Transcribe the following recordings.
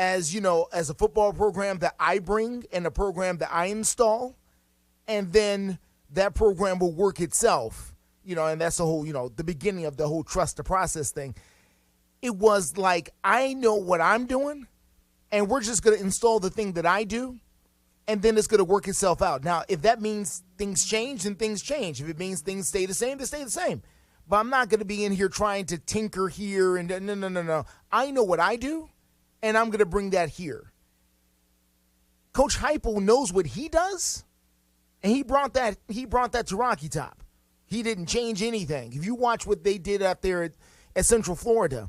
as a football program that I bring and a program that I install, and then that program will work itself, and that's the whole, the beginning of the whole trust the process thing. It was like, I know what I'm doing, and we're just going to install the thing that I do, and then it's going to work itself out. Now, if that means things change, then things change. If it means things stay the same, they stay the same. But I'm not going to be in here trying to tinker here. And no. I know what I do, and I'm going to bring that here. Coach Heupel knows what he does, and he brought that to Rocky Top. He didn't change anything. If you watch what they did out there at Central Florida,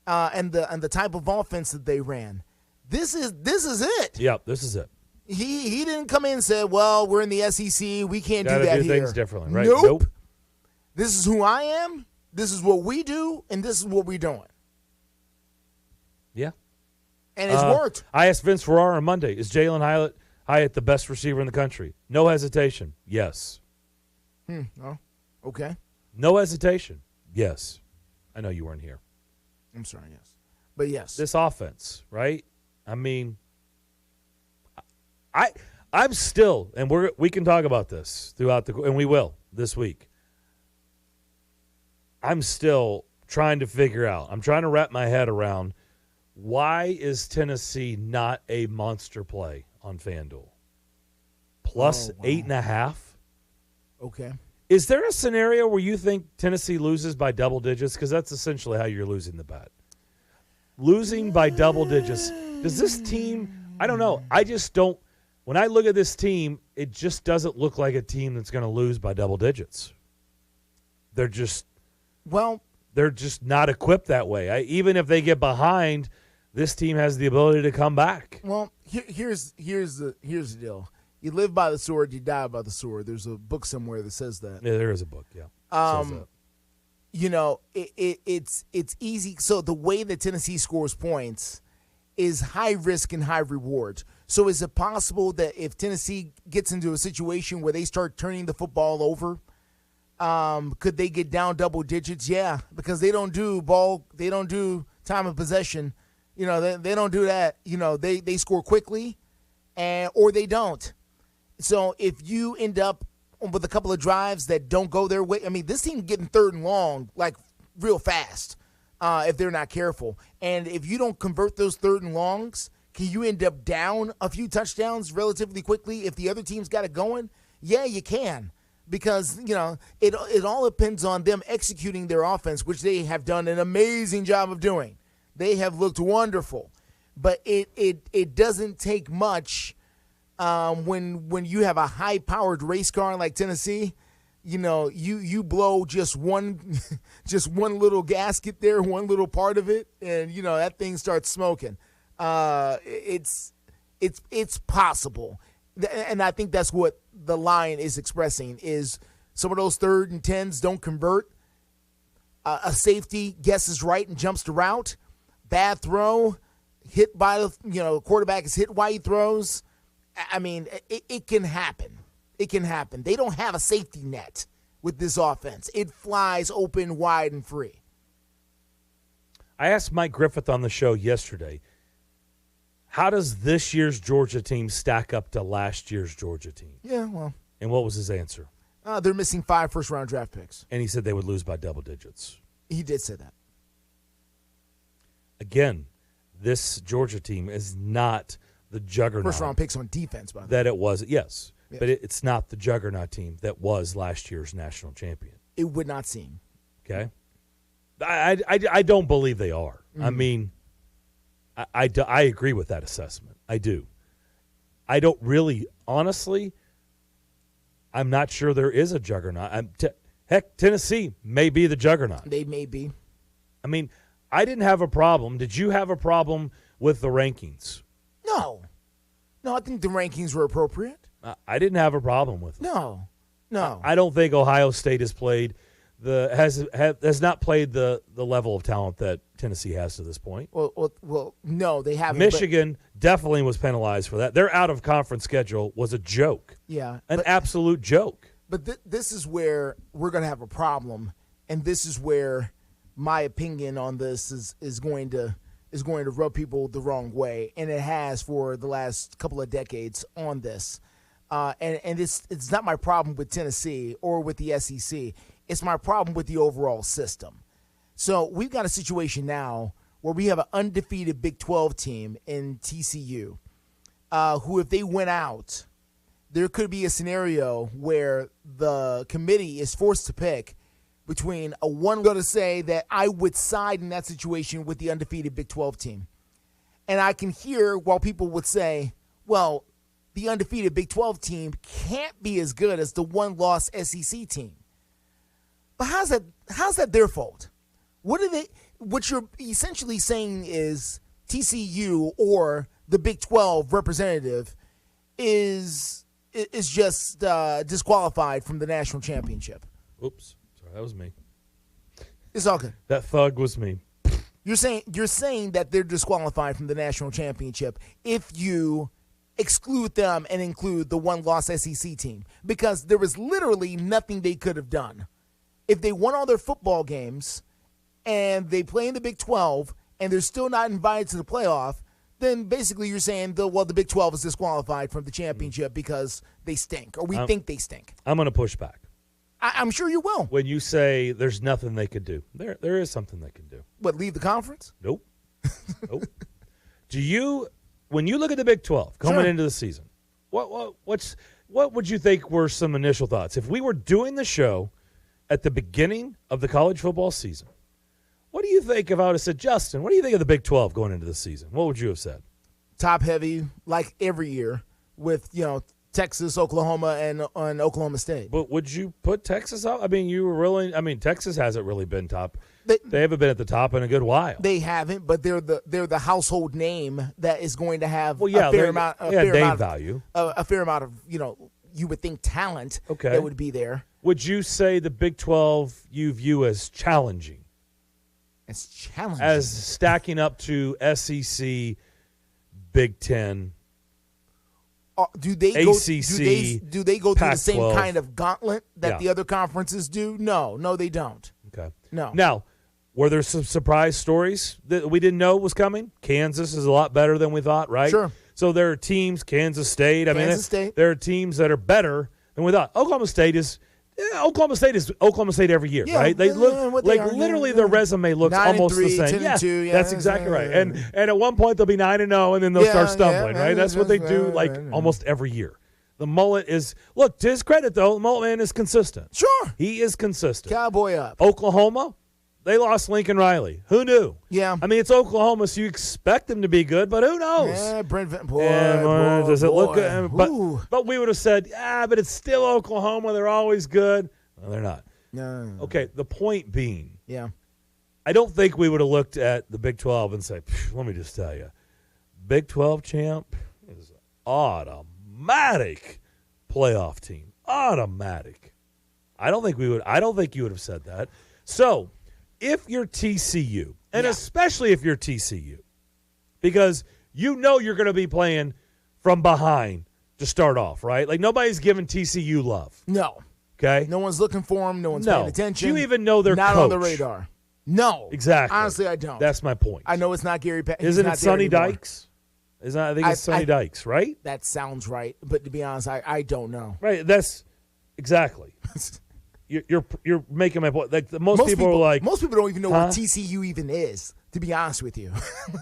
and the type of offense that they ran, this is it. Yep, this is it. He didn't come in and say, well, we're in the SEC, we can't do that do here. Things differently, right? Nope. This is who I am, this is what we do, and this is what we're doing. Yeah. And it's worked. I asked Vince Ferrara on Monday, is Jalen Hyatt the best receiver in the country? No hesitation. Yes. Oh, okay. No hesitation. Yes. I know you weren't here. I'm sorry, yes. But yes. This offense, right? I mean, I'm still, and we can talk about this and we will this week. I'm still trying to figure out. I'm trying to wrap my head around, why is Tennessee not a monster play on FanDuel? Plus 8.5. Okay. Is there a scenario where you think Tennessee loses by double digits? Because that's essentially how you're losing the bet. Losing by double digits. Does this team, I don't know. I just don't. When I look at this team, it just doesn't look like a team that's going to lose by double digits. They're just not equipped that way. Even if they get behind, this team has the ability to come back. Well, here's the deal. You live by the sword, you die by the sword. There's a book somewhere that says that. Yeah, there is a book, yeah. Says that. It's easy. So the way that Tennessee scores points is high risk and high reward. So is it possible that if Tennessee gets into a situation where they start turning the football over, could they get down double digits? Yeah, because they don't do time of possession. They don't do that. They score quickly, or they don't. So if you end up with a couple of drives that don't go their way, I mean, this team getting third and long like real fast if they're not careful. And if you don't convert those third and longs, can you end up down a few touchdowns relatively quickly if the other team's got it going? Yeah, you can. Because, it all depends on them executing their offense, which they have done an amazing job of doing. They have looked wonderful. But it doesn't take much when you have a high-powered race car like Tennessee. You blow just one little gasket there, one little part of it, and, that thing starts smoking. It's possible. And I think that's what the line is expressing, is some of those 3rd and 10s don't convert. A safety guesses right and jumps the route. Bad throw, hit by the quarterback is hit while he throws. I mean, it can happen. It can happen. They don't have a safety net with this offense. It flies open, wide, and free. I asked Mike Griffith on the show yesterday, how does this year's Georgia team stack up to last year's Georgia team? Yeah, well. And what was his answer? They're missing 5 first-round draft picks. And he said they would lose by double digits. He did say that. Again, this Georgia team is not the juggernaut. First-round picks on defense, by the way. That it was, yes. But it's not the juggernaut team that was last year's national champion. It would not seem. Okay? I don't believe they are. Mm-hmm. I mean, I agree with that assessment. I do. I don't really, honestly, I'm not sure there is a juggernaut. Heck, Tennessee may be the juggernaut. They may be. I mean, I didn't have a problem. Did you have a problem with the rankings? No, I think the rankings were appropriate. I didn't have a problem with them. No. I don't think Ohio State has not played the level of talent that Tennessee has to this point. Well, no, they haven't. Michigan definitely was penalized for that. Their out-of-conference schedule was a joke. Yeah. An absolute joke. But this is where we're going to have a problem, and this is where my opinion on this is going to is going to rub people the wrong way, and it has for the last couple of decades on this. And it's not my problem with Tennessee or with the SEC. It's my problem with the overall system. So we've got a situation now where we have an undefeated Big 12 team in TCU who, if they went out, there could be a scenario where the committee is forced to pick between I'm going to say that I would side in that situation with the undefeated Big 12 team. And I can hear while people would say, well, the undefeated Big 12 team can't be as good as the one-loss SEC team. But how's that their fault? What you're essentially saying is TCU or the Big 12 representative is just disqualified from the national championship. Oops, sorry, that was me. It's all good. That thug was me. You're saying that they're disqualified from the national championship if you exclude them and include the one-loss SEC team, because there was literally nothing they could have done. If they won all their football games and they play in the Big 12 and they're still not invited to the playoff, then basically you're saying, the Big 12 is disqualified from the championship because they stink, or we think they stink. I'm going to push back. I'm sure you will. When you say there's nothing they could do, there is something they can do. What, leave the conference? Nope. Nope. When you look at the Big 12 coming into the season, what would you think were some initial thoughts? If we were doing the show at the beginning of the college football season, what do you think if I would have said, Justin, what do you think of the Big 12 going into the season? What would you have said? Top heavy, like every year, with Texas, Oklahoma, and Oklahoma State. But would you put Texas up? I mean, Texas hasn't really been top. They haven't been at the top in a good while. They haven't, but they're the household name that is going to have a fair amount of value. A fair amount of, you would think talent that would be there. Would you say the Big 12 you view as challenging? As challenging. As stacking up to SEC, Big 10, do they ACC, go through the same Pac-12 kind of gauntlet that the other conferences do? No, they don't. Okay. No. Now, were there some surprise stories that we didn't know was coming? Kansas is a lot better than we thought, right? Sure. So there are teams, Kansas State. There are teams that are better than we thought. Oklahoma State is Oklahoma State every year, right? They look literally their resume looks almost the same. Yeah, that's exactly right. And at one point they'll be 9-0, and then they'll start stumbling, right? That's what they do almost every year. The mullet is to his credit though. The mullet man is consistent. Sure, he is consistent. Cowboy up. Oklahoma, they lost Lincoln Riley. Who knew? Yeah. I mean, it's Oklahoma, so you expect them to be good, but who knows? Yeah, Brent, does it look good? But we would have said, but it's still Oklahoma. They're always good. No, they're not. No. Okay, the point being, yeah, I don't think we would have looked at the Big 12 and said, let me just tell you, Big 12 champ is automatic playoff team. Automatic. I don't think you would have said that. So, if you're TCU, and especially if you're TCU, because you're going to be playing from behind to start off, right? Like, nobody's giving TCU love. No. Okay? No one's looking for them. No one's paying attention. Do you even know their not coach? On the radar. No. Exactly. Honestly, I don't. That's my point. I know it's not Gary Payton. Isn't it Sonny Dykes? I think it's Sonny Dykes, right? That sounds right. But to be honest, I don't know. Right. That's exactly. You're making my point. Like most people are like, most people don't even know what TCU even is. To be honest with you.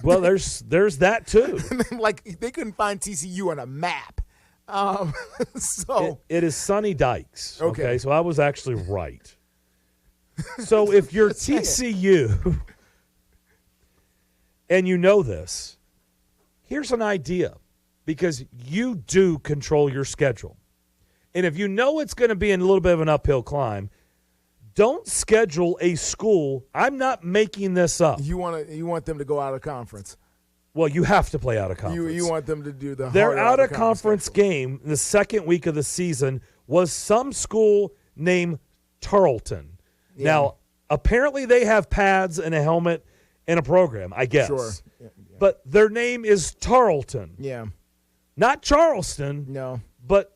Well, there's that too. Like they couldn't find TCU on a map. So it is Sonny Dykes. Okay, so I was actually right. So if you're TCU and you know this, here's an idea, because you do control your schedule. And if you know it's going to be in a little bit of an uphill climb, don't schedule a school. I'm not making this up. You want them to go out of conference. Well, you have to play out of conference. You want them to do the their out of conference game the second week of the season was some school named Tarleton. Yeah. Now, apparently they have pads and a helmet and a program, I guess. Sure. Yeah. But their name is Tarleton. Yeah. Not Charleston. No. But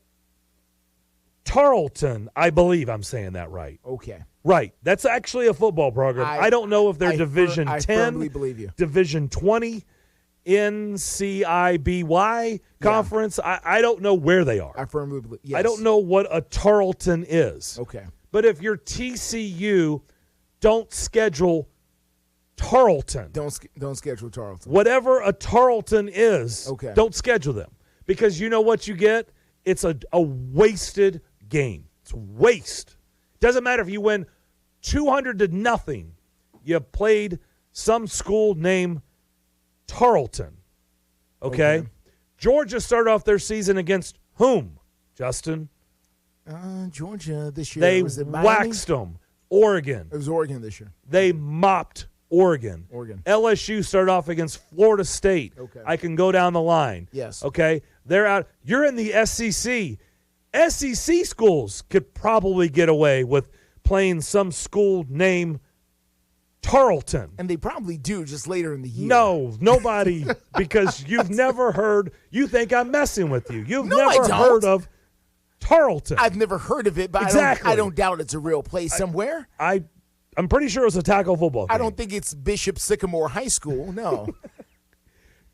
Tarleton, I believe I'm saying that right. Okay. Right. That's actually a football program. I don't know if they're Division 10, I firmly believe you. Division 20, NCIBY conference. I don't know where they are. I firmly believe. Yes. I don't know what a Tarleton is. Okay. But if you're TCU, don't schedule Tarleton. Don't schedule Tarleton. Whatever a Tarleton is, okay, don't schedule them. Because you know what you get? It's a wasted game. It's waste. Doesn't matter if you win 200-0. You played some school named Tarleton. Okay? Georgia started off their season against whom, Justin? Georgia this year. They was it Miami? waxed them. Oregon. It was Oregon this year. They mopped Oregon. LSU started off against Florida State. Okay. I can go down the line. Yes. Okay? They're out. You're in the SEC. SEC schools could probably get away with playing some school named Tarleton. And they probably do just later in the year. No, nobody, because you've never heard. You think I'm messing with you. You've never heard of Tarleton. I've never heard of it, but exactly. I don't doubt it's a real place somewhere. I'm pretty sure it was a tackle football game. I don't think it's Bishop Sycamore High School, no.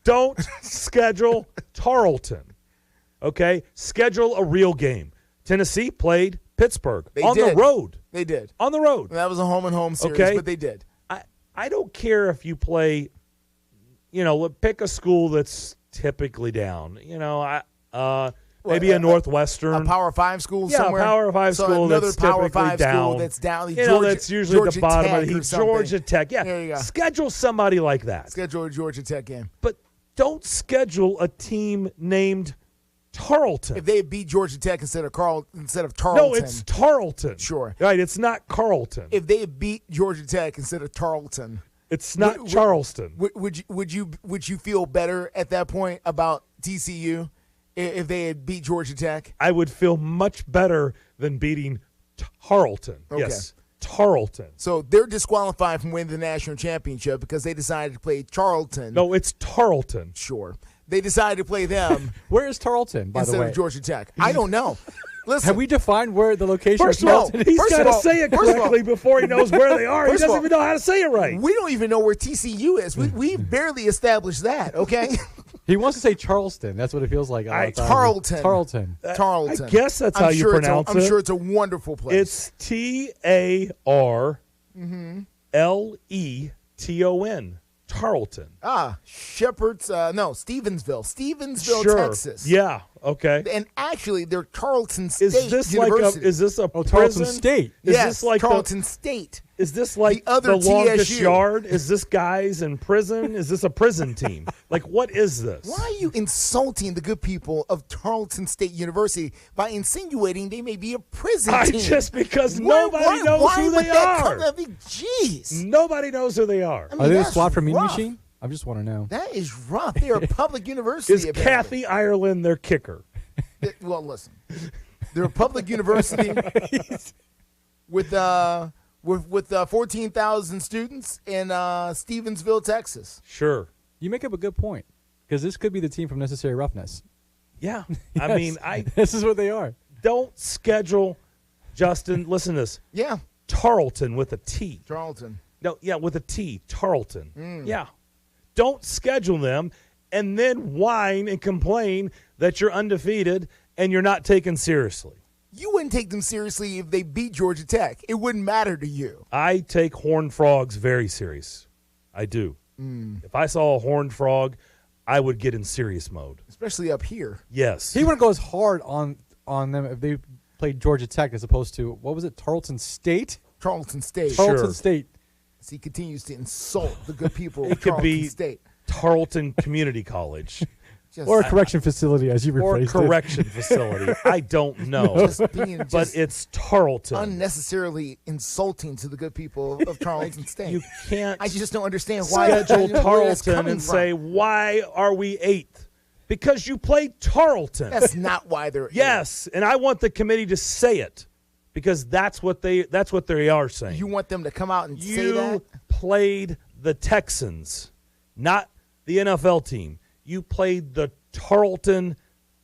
Don't schedule Tarleton, okay? Schedule a real game. Tennessee played Pittsburgh the road. They did. On the road. That was a home-and-home series, okay? But they did. I don't care if you play, pick a school that's typically down. Maybe a Northwestern. A Power 5 school somewhere? Yeah, a Power 5 school that's Power typically 5 down. School that's down. That's usually Georgia the bottom Tech of the heap. something. Georgia Tech, yeah. There you go. Schedule somebody like that. Schedule a Georgia Tech game. But don't schedule a team named Tarleton. If they beat Georgia Tech instead of Tarleton. No, it's Tarleton. Sure. Right, it's not Carleton. If they beat Georgia Tech instead of Tarleton. It's not Charleston. Would you feel better at that point about TCU if they had beat Georgia Tech? I would feel much better than beating Tarleton. Okay. Yes, Tarleton. So they're disqualified from winning the national championship because they decided to play Charlton. No, it's Tarleton. Sure. They decided to play them. Where is Tarleton, by the way? Instead of Georgia Tech. I don't know. Listen. Have we defined where the location First of of all, Tarleton he's got to say it correctly before he knows where they are. He doesn't even know how to say it right. We don't even know where TCU is. We barely established that, okay? He wants to say Charleston. That's what it feels like. Tarleton. Tarleton. Tarleton. I guess that's how you pronounce it. I'm sure it's a wonderful place. It's Tarleton. Tarleton. Stevensville, sure. Texas. Yeah, okay. And actually, they're Tarleton State Is this University. is this a prison? Tarleton State. Yes, this like Tarleton State. Is this like the longest TSU. yard? Is this guys in prison? Is this a prison team? Like, what is this? Why are you insulting the good people of Tarleton State University by insinuating they may be a prison team? Just because nobody knows who they are. Jeez. Nobody knows who they are. I mean, Are they a that's SWAT for Mean rough. Machine? I just want to know. That is rough. They're a public university. Is apparently. Kathy Ireland their kicker? Well, listen. They're a public university with 14,000 students in Stevensville, Texas. Sure. You make up a good point, because this could be the team from Necessary Roughness. Yeah. Yes. I mean, this is what they are. Don't schedule, Justin, listen to this. Yeah. Tarleton with a T. Tarleton. No, yeah, with a T. Tarleton. Yeah. Don't schedule them and then whine and complain that you're undefeated and you're not taken seriously. You wouldn't take them seriously if they beat Georgia Tech. It wouldn't matter to you. I take horned frogs very serious. I do. If I saw a horned frog, I would get in serious mode. Especially up here. Yes. He wouldn't go as hard on them if they played Georgia Tech as opposed to, what was it, Tarleton State? Tarleton State. Tarleton State. As he continues to insult the good people It of could Tarleton be State. Tarleton Community College. Or a correction facility, as you Or a rephrased correction facility. I don't know. But it's Tarleton. Unnecessarily insulting to the good people of Tarleton State. You can't I just don't understand why schedule where that's Tarleton coming and from. say, why are we 8th? Because you played Tarleton. That's not why they're Yes, and I want the committee to say it because that's what they are saying. You want them to come out and say You that? played the Texans, not the NFL team. You played the Tarleton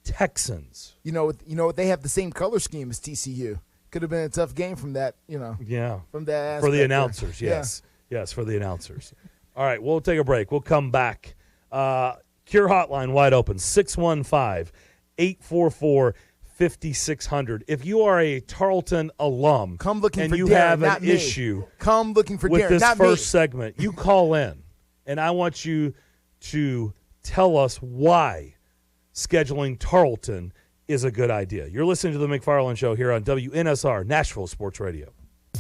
Texans. You know what? They have the same color scheme as TCU. Could have been a tough game from that, Yeah. from that For the aspect announcers, there. yes. Yes, for the announcers. All right, we'll take a break. We'll come back. Cure Hotline wide open, 615-844-5600. If you are a Tarleton alum Come looking and for you Darren, have not an me. issue Come looking for with Darren, this not first me. segment, you call in, and I want you to tell us why scheduling Tarleton is a good idea. You're listening to the McFarland Show here on WNSR, Nashville Sports Radio.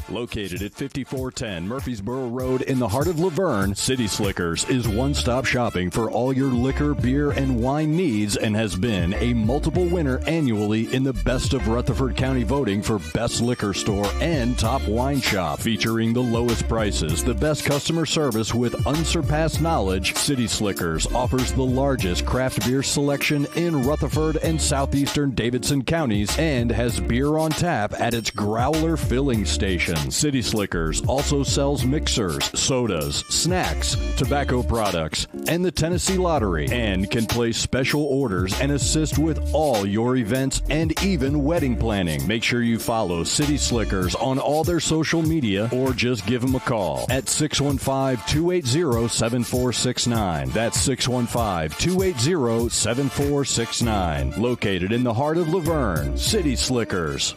Located at 5410 Murfreesboro Road in the heart of Laverne, City Slickers is one-stop shopping for all your liquor, beer, and wine needs and has been a multiple winner annually in the Best of Rutherford County voting for Best Liquor Store and Top Wine Shop. Featuring the lowest prices, the best customer service with unsurpassed knowledge, City Slickers offers the largest craft beer selection in Rutherford and southeastern Davidson counties and has beer on tap at its Growler filling station. City Slickers also sells mixers, sodas, snacks, tobacco products, and the Tennessee Lottery, and can place special orders and assist with all your events and even wedding planning. Make sure you follow City Slickers on all their social media or just give them a call at 615-280-7469. That's 615-280-7469. Located in the heart of Laverne, City Slickers.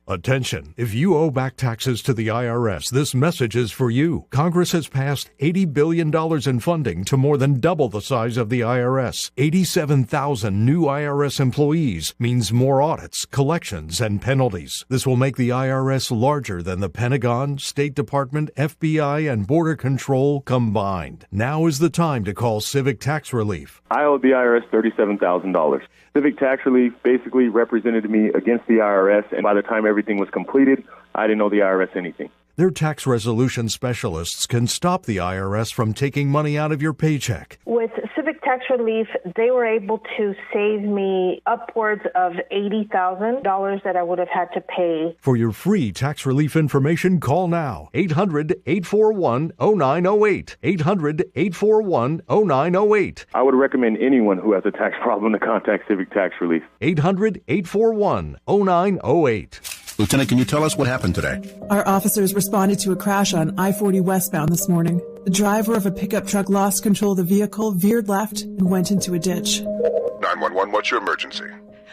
Attention. If you owe back taxes to the IRS, this message is for you. Congress has passed $80 billion in funding to more than double the size of the IRS. 87,000 new IRS employees means more audits, collections, and penalties. This will make the IRS larger than the Pentagon, State Department, FBI, and Border Control combined. Now is the time to call Civic Tax Relief. I owed the IRS $37,000. Civic Tax Relief basically represented me against the IRS, and by the time everything was completed, I didn't owe the IRS anything. Their tax resolution specialists can stop the IRS from taking money out of your paycheck. With Civic Tax Relief, they were able to save me upwards of $80,000 that I would have had to pay. For your free tax relief information, call now. 800-841-0908. 800-841-0908. I would recommend anyone who has a tax problem to contact Civic Tax Relief. 800-841-0908. Lieutenant, can you tell us what happened today? Our officers responded to a crash on I-40 westbound this morning. The driver of a pickup truck lost control of the vehicle, veered left, and went into a ditch. 911, what's your emergency?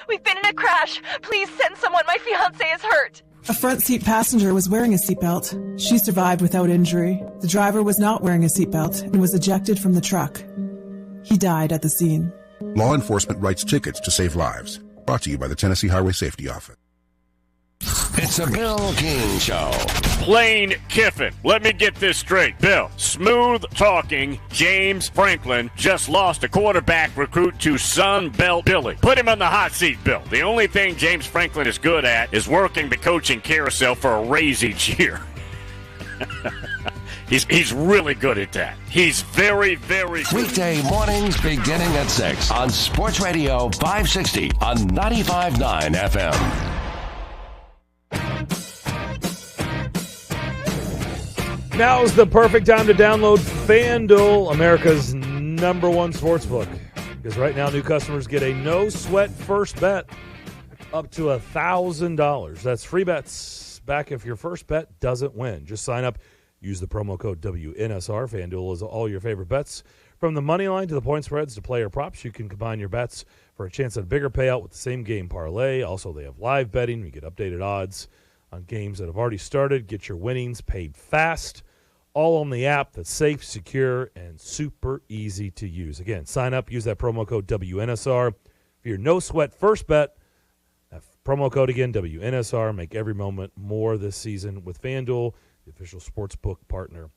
We've been in a crash. Please send someone. My fiancé is hurt. A front seat passenger was wearing a seatbelt. She survived without injury. The driver was not wearing a seatbelt and was ejected from the truck. He died at the scene. Law enforcement writes tickets to save lives. Brought to you by the Tennessee Highway Safety Office. It's a Bill King Show. Lane Kiffin. Let me get this straight. Bill, smooth-talking James Franklin just lost a quarterback recruit to Sun Belt Billy. Put him on the hot seat, Bill. The only thing James Franklin is good at is working the coaching carousel for a raise each year. He's really good at that. He's very, very good. Weekday mornings beginning at 6 on Sports Radio 560 on 95.9 FM. Now's the perfect time to download FanDuel, America's number one sportsbook. Because right now, new customers get a no-sweat first bet up to $1,000. That's free bets back if your first bet doesn't win. Just sign up, use the promo code WNSR. FanDuel is all your favorite bets. From the money line to the point spreads to player props, you can combine your bets for a chance at a bigger payout with the same game parlay. Also, they have live betting. You get updated odds on games that have already started. Get your winnings paid fast, all on the app that's safe, secure, and super easy to use. Again, sign up, use that promo code WNSR for your no-sweat first bet. That promo code again, WNSR. Make every moment more this season with FanDuel, the official sportsbook partner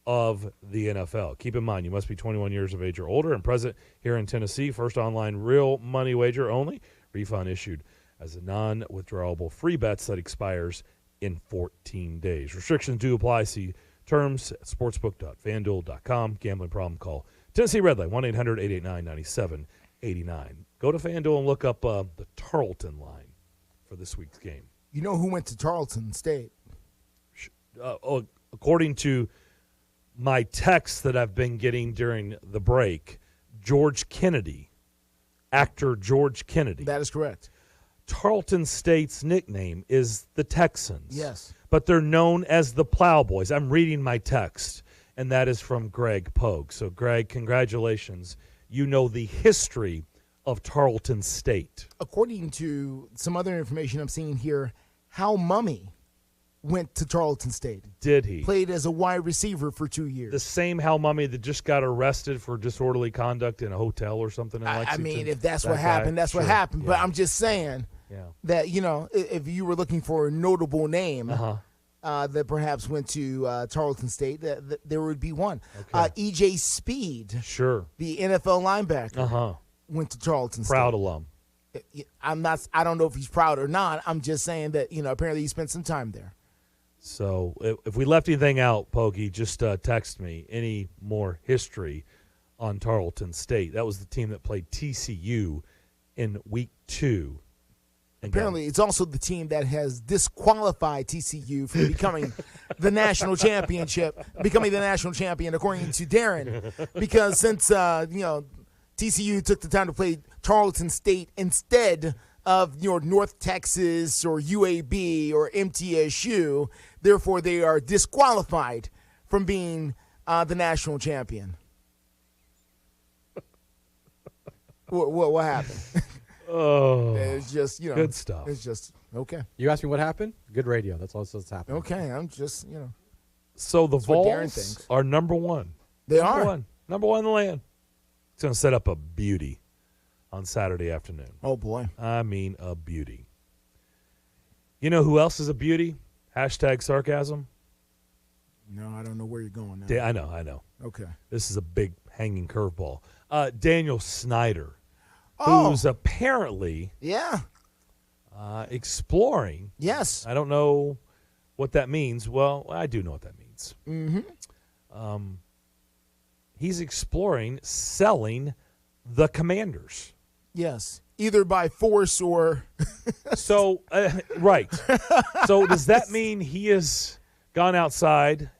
of the NFL. Keep in mind, you must be 21 years of age or older and present here in Tennessee. First online real money wager only. Refund issued as a non-withdrawable free bets that expires in 14 days. Restrictions do apply. See terms at sportsbook.fanduel.com. Gambling problem, call Tennessee Redline, 1-800-889-9789. Go to FanDuel and look up the Tarleton line for this week's game. You know who went to Tarleton State? According to my texts that I've been getting during the break, George Kennedy, actor George Kennedy. That is correct. Tarleton State's nickname is the Texans. Yes. But they're known as the Plowboys. I'm reading my text, and that is from Greg Pogue. So, Greg, congratulations. You know the history of Tarleton State. According to some other information I'm seeing here, Hal Mummy went to Tarleton State. Did he? Played as a wide receiver for 2 years. The same Hal Mummy that just got arrested for disorderly conduct in a hotel or something in Lexington? I mean, if that's what happened, that's what happened. Yeah. But I'm just saying that, if you were looking for a notable name that perhaps went to Tarleton State, that there would be one. Okay. E.J. Speed, the NFL linebacker, went to Tarleton State. Proud alum. I don't know if he's proud or not. I'm just saying that, apparently he spent some time there. So if we left anything out, Pokey, just text me. Any more history on Tarleton State? That was the team that played TCU in Week 2. Apparently, it's also the team that has disqualified TCU from becoming the national champion, according to Darren, because since TCU took the time to play Tarleton State instead of North Texas or UAB or MTSU. Therefore, they are disqualified from being the national champion. What happened? Oh, it's just good stuff. It's just okay. You asked me what happened? Good radio. That's all that's happening. Okay, I'm just So the Vols are number one. They number one in the land. It's going to set up a beauty on Saturday afternoon. Oh, boy. I mean, a beauty. You know who else is a beauty? #sarcasm. No, I don't know where you're going now. I know. Okay. This is a big hanging curveball. Daniel Snyder, who's apparently exploring. Yes. I don't know what that means. Well, I do know what that means. Mm-hmm. He's exploring selling the Commanders. Yes, either by force or. So, right. So does that mean he has gone outside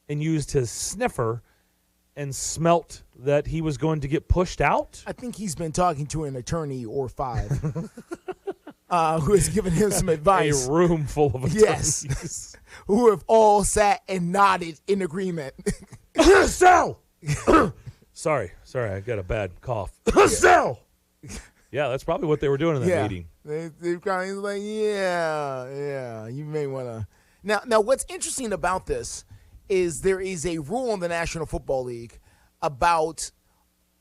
and used his sniffer and smelt that he was going to get pushed out? I think he's been talking to an attorney or five who has given him some advice. A room full of attorneys. Yes, who have all sat and nodded in agreement. Sell! Sorry, I got a bad cough. Sell! Yeah, that's probably what they were doing in that meeting. They're kind of like, you may want to. Now, what's interesting about this is there is a rule in the National Football League about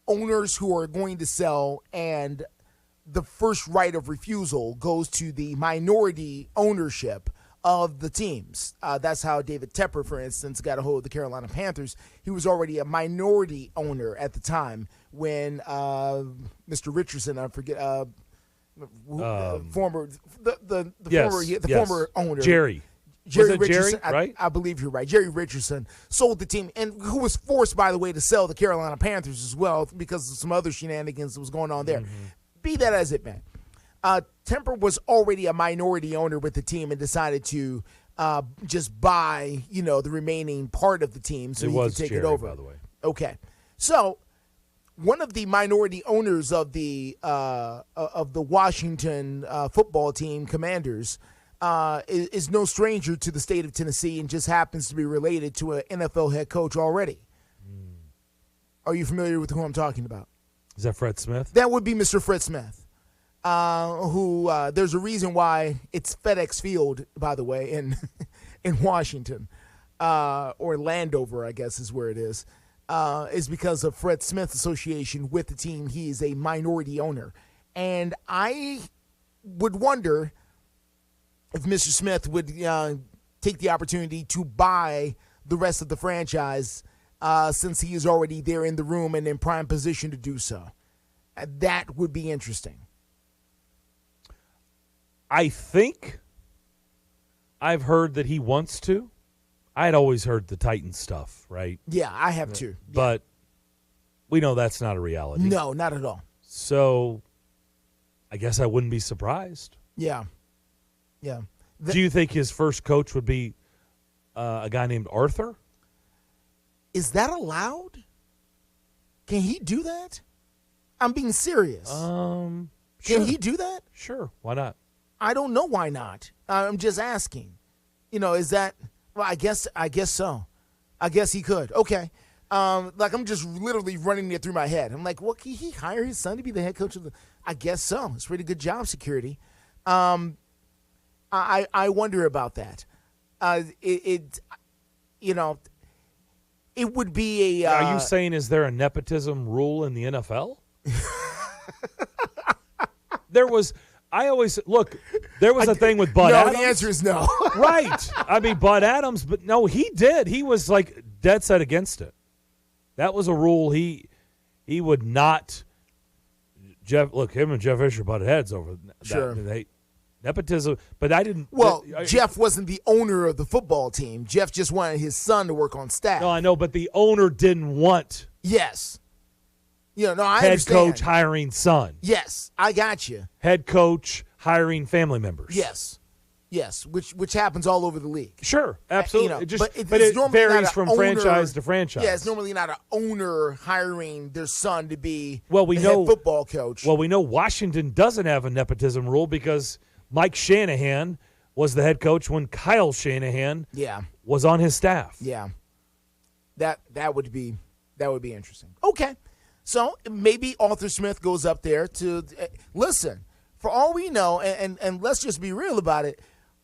owners who are going to sell, and the first right of refusal goes to the minority ownership of the teams. That's how David Tepper, for instance, got a hold of the Carolina Panthers. He was already a minority owner at the time when Mr. Richardson, I forget, former owner, Jerry Richardson, right? I believe you're right. Jerry Richardson sold the team, and who was forced, by the way, to sell the Carolina Panthers as well because of some other shenanigans that was going on there. Mm-hmm. Be that as it may. Tepper was already a minority owner with the team and decided to just buy, the remaining part of the team so he could take it over. By the way. Okay, so one of the minority owners of the Washington football team, Commanders, is no stranger to the state of Tennessee and just happens to be related to an NFL head coach already. Are you familiar with who I'm talking about? Is that Fred Smith? That would be Mr. Fred Smith. Who there's a reason why it's FedEx Field, by the way, in Washington, or Landover, I guess is where it is because of Fred Smith's association with the team. He is a minority owner, and I would wonder if Mr. Smith would take the opportunity to buy the rest of the franchise since he is already there in the room and in prime position to do so. That would be interesting. I think I've heard that he wants to. I had always heard the Titans stuff, right? Yeah, I have too. But we know that's not a reality. No, not at all. So I guess I wouldn't be surprised. Yeah. Do you think his first coach would be a guy named Arthur? Is that allowed? Can he do that? I'm being serious. Sure. Can he do that? Sure. Why not? I don't know why not. I'm just asking. Is that? Well, I guess so. I guess he could. Okay. I'm just literally running it through my head. I'm like, can he hire his son to be the head coach of the? I guess so. It's pretty good job security. I wonder about that. It would be a. Are you saying is there a nepotism rule in the NFL? There was. I always look. There was a thing with Bud Adams. No, the answer is no. Right. I mean, Bud Adams, but no, he did. He was like dead set against it. That was a rule. He would not. Him and Jeff Fisher butted heads over that. Sure. Nepotism, but I didn't. Well, Jeff wasn't the owner of the football team. Jeff just wanted his son to work on staff. No, I know, but the owner didn't want. Yes. I head understand. Coach hiring son. Yes, I got you. Head coach hiring family members. Yes, which happens all over the league. Sure, absolutely. But it normally varies from franchise to franchise. Yeah, it's normally not an owner hiring their son to be the head football coach. Well, we know Washington doesn't have a nepotism rule because Mike Shanahan was the head coach when Kyle Shanahan was on his staff. Yeah, that would be interesting. Okay. So maybe Arthur Smith goes up there to listen. For all we know, and let's just be real about it,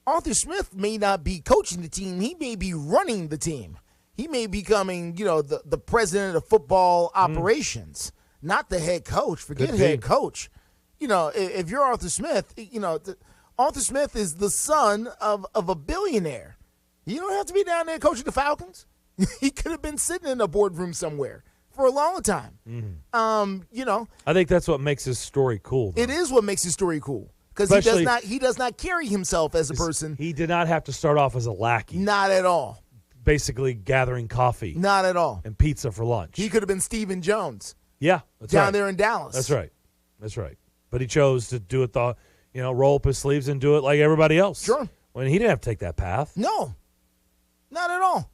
Arthur Smith may not be coaching the team. He may be running the team. He may be becoming, the president of football operations, not the head coach. Forget head coach. If you're Arthur Smith, Arthur Smith is the son of a billionaire. You don't have to be down there coaching the Falcons. He could have been sitting in a boardroom somewhere for a long time. I think that's what makes his story cool, though. It is what makes his story cool because he does not carry himself as a person. He did not have to start off as a lackey. Not at all. Basically gathering coffee. Not at all. And pizza for lunch. He could have been Stephen Jones. Yeah, that's down there in Dallas. That's right. But he chose to do it roll up his sleeves and do it like everybody else. Sure. When he didn't have to take that path. No, not at all.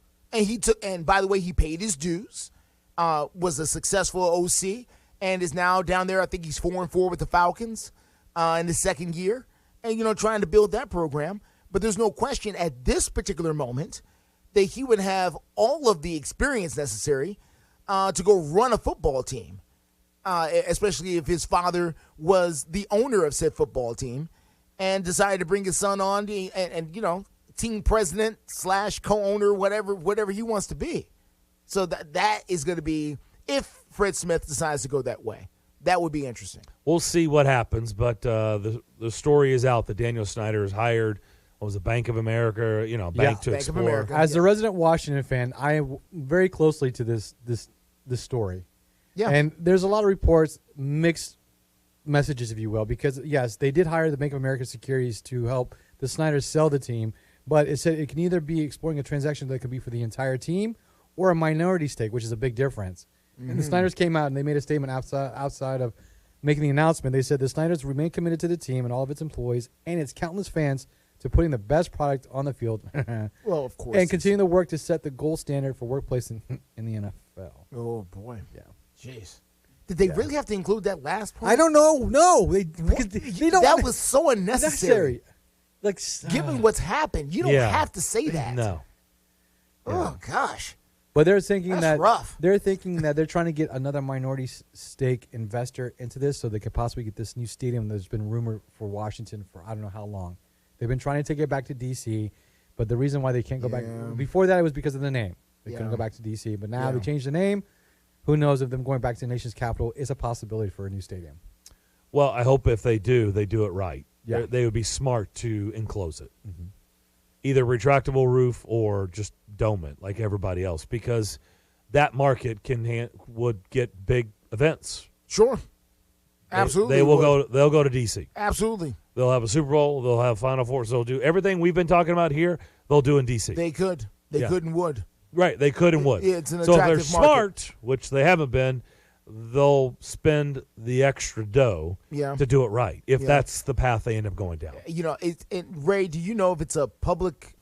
And by the way, he paid his dues. Was a successful OC and is now down there. I think he's 4-4 with the Falcons in his second year, and trying to build that program. But there's no question at this particular moment that he would have all of the experience necessary to go run a football team, especially if his father was the owner of said football team and decided to bring his son on and team president / co-owner, whatever he wants to be. So that is going to be, if Fred Smith decides to go that way, that would be interesting. We'll see what happens, but the story is out that Daniel Snyder is hired. What was it, Bank of America? Bank to explore. Of America. As a resident Washington fan, I am very closely to this story. Yeah. And there's a lot of reports, mixed messages, if you will, because yes, they did hire the Bank of America Securities to help the Snyders sell the team, but it said it can either be exploring a transaction that could be for the entire team or a minority stake, which is a big difference. And the Snyders came out and they made a statement outside of making the announcement. They said the Snyders remain committed to the team and all of its employees and its countless fans to putting the best product on the field. Well, of course. And continue the work to set the gold standard for workplace in the NFL. Oh, boy. Yeah. Jeez. Did they really have to include that last point? I don't know. No. They don't. That was so unnecessary. Like, given what's happened, you don't have to say that. No. Oh, gosh. But they're thinking That's rough. They're thinking that they're trying to get another minority stake investor into this so they could possibly get this new stadium that's been rumored for Washington for I don't know how long. They've been trying to take it back to D.C., but the reason why they can't go back before that it was because of the name. They couldn't go back to D.C., but now they changed the name. Who knows if them going back to the nation's capital is a possibility for a new stadium. Well, I hope if they do it right. Yeah. They would be smart to enclose it. Mm-hmm. Either retractable roof or just dome it like everybody else, because that market would get big events. Sure. Absolutely. They'll go to DC. Absolutely. They'll have a Super Bowl, they'll have Final Four, so they'll do everything we've been talking about here, they'll do in DC. They could. They could and would. Right, they could and would. It's an so if they're attractive market. smart, which they haven't been, they'll spend the extra dough to do it right, if that's the path they end up going down. Ray, do you know if it's a public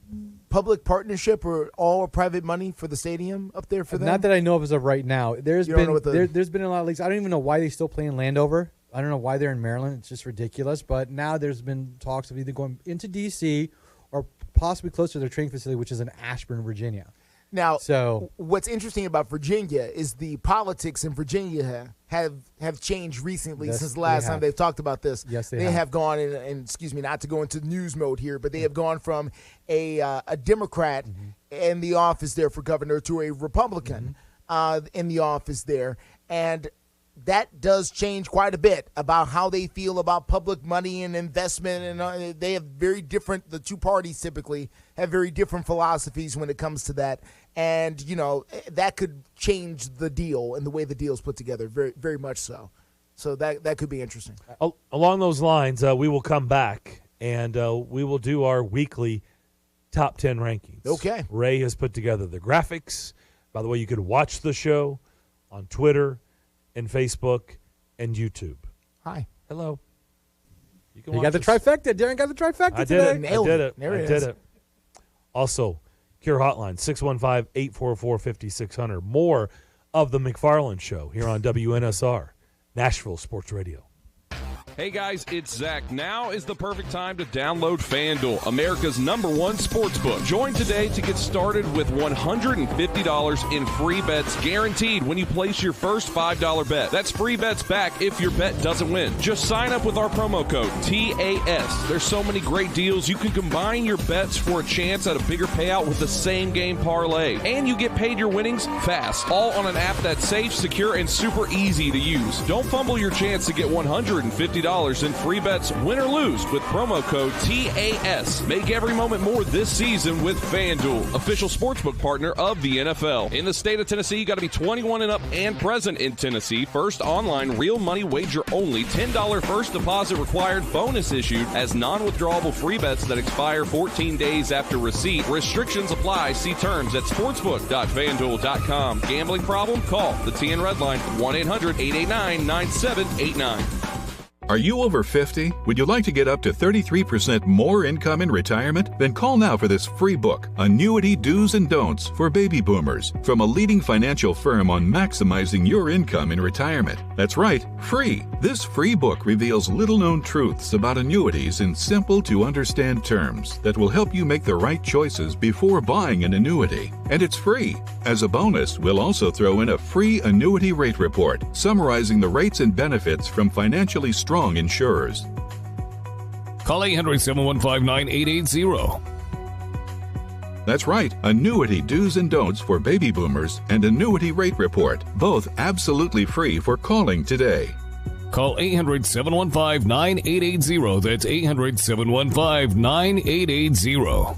partnership or all private money for the stadium up there for them? Not that I know of as of right now. There's been a lot of leaks. I don't even know why they still play in Landover. I don't know why they're in Maryland. It's just ridiculous. But now there's been talks of either going into D.C. or possibly close to their training facility, which is in Ashburn, Virginia. Now, what's interesting about Virginia is the politics in Virginia have changed recently since the last time they've talked about this. Yes, they have gone and excuse me, not to go into news mode here, but they have gone from a Democrat in the office there for governor to a Republican in the office there, and that does change quite a bit about how they feel about public money and investment. And they have very different, the two parties typically have very different philosophies when it comes to that. And, that could change the deal and the way the deal is put together, very, very much so. So that could be interesting. Along those lines, we will come back and we will do our weekly top 10 rankings. Okay. Ray has put together the graphics. By the way, you could watch the show on Twitter and Facebook and YouTube. Hi. Hello. You got the trifecta. Darren got the trifecta today. Nailed I did it. it. There I it did is. it. Also, Cure Hotline, 615-844-5600. More of the McFarland Show here on WNSR, Nashville Sports Radio. Hey guys, it's Zach. Now is the perfect time to download FanDuel, America's #1 sportsbook. Join today to get started with $150 in free bets guaranteed when you place your first $5 bet. That's free bets back if your bet doesn't win. Just sign up with our promo code TAS. There's so many great deals. You can combine your bets for a chance at a bigger payout with the same game parlay. And you get paid your winnings fast. All on an app that's safe, secure, and super easy to use. Don't fumble your chance to get $150 in free bets, win or lose, with promo code TAS. Make every moment more this season with FanDuel, official sportsbook partner of the NFL. In the state of Tennessee, you got to be 21 and up and present in Tennessee. First online, real money wager only. $10 first deposit required. Bonus issued as non-withdrawable free bets that expire 14 days after receipt. Restrictions apply. See terms at sportsbook.fanduel.com. Gambling problem? Call the TN Red Line, 1-800-889-9789. Are you over 50? Would you like to get up to 33% more income in retirement? Then call now for this free book, Annuity Do's and Don'ts for Baby Boomers, from a leading financial firm on maximizing your income in retirement. That's right, free. This free book reveals little-known truths about annuities in simple-to-understand terms that will help you make the right choices before buying an annuity. And it's free. As a bonus, we'll also throw in a free annuity rate report summarizing the rates and benefits from financially strong insurers. Call 800-715-9880. That's right, Annuity Do's and Don'ts for Baby Boomers and Annuity Rate Report, both absolutely free for calling today. Call 800-715-9880. That's 800-715-9880.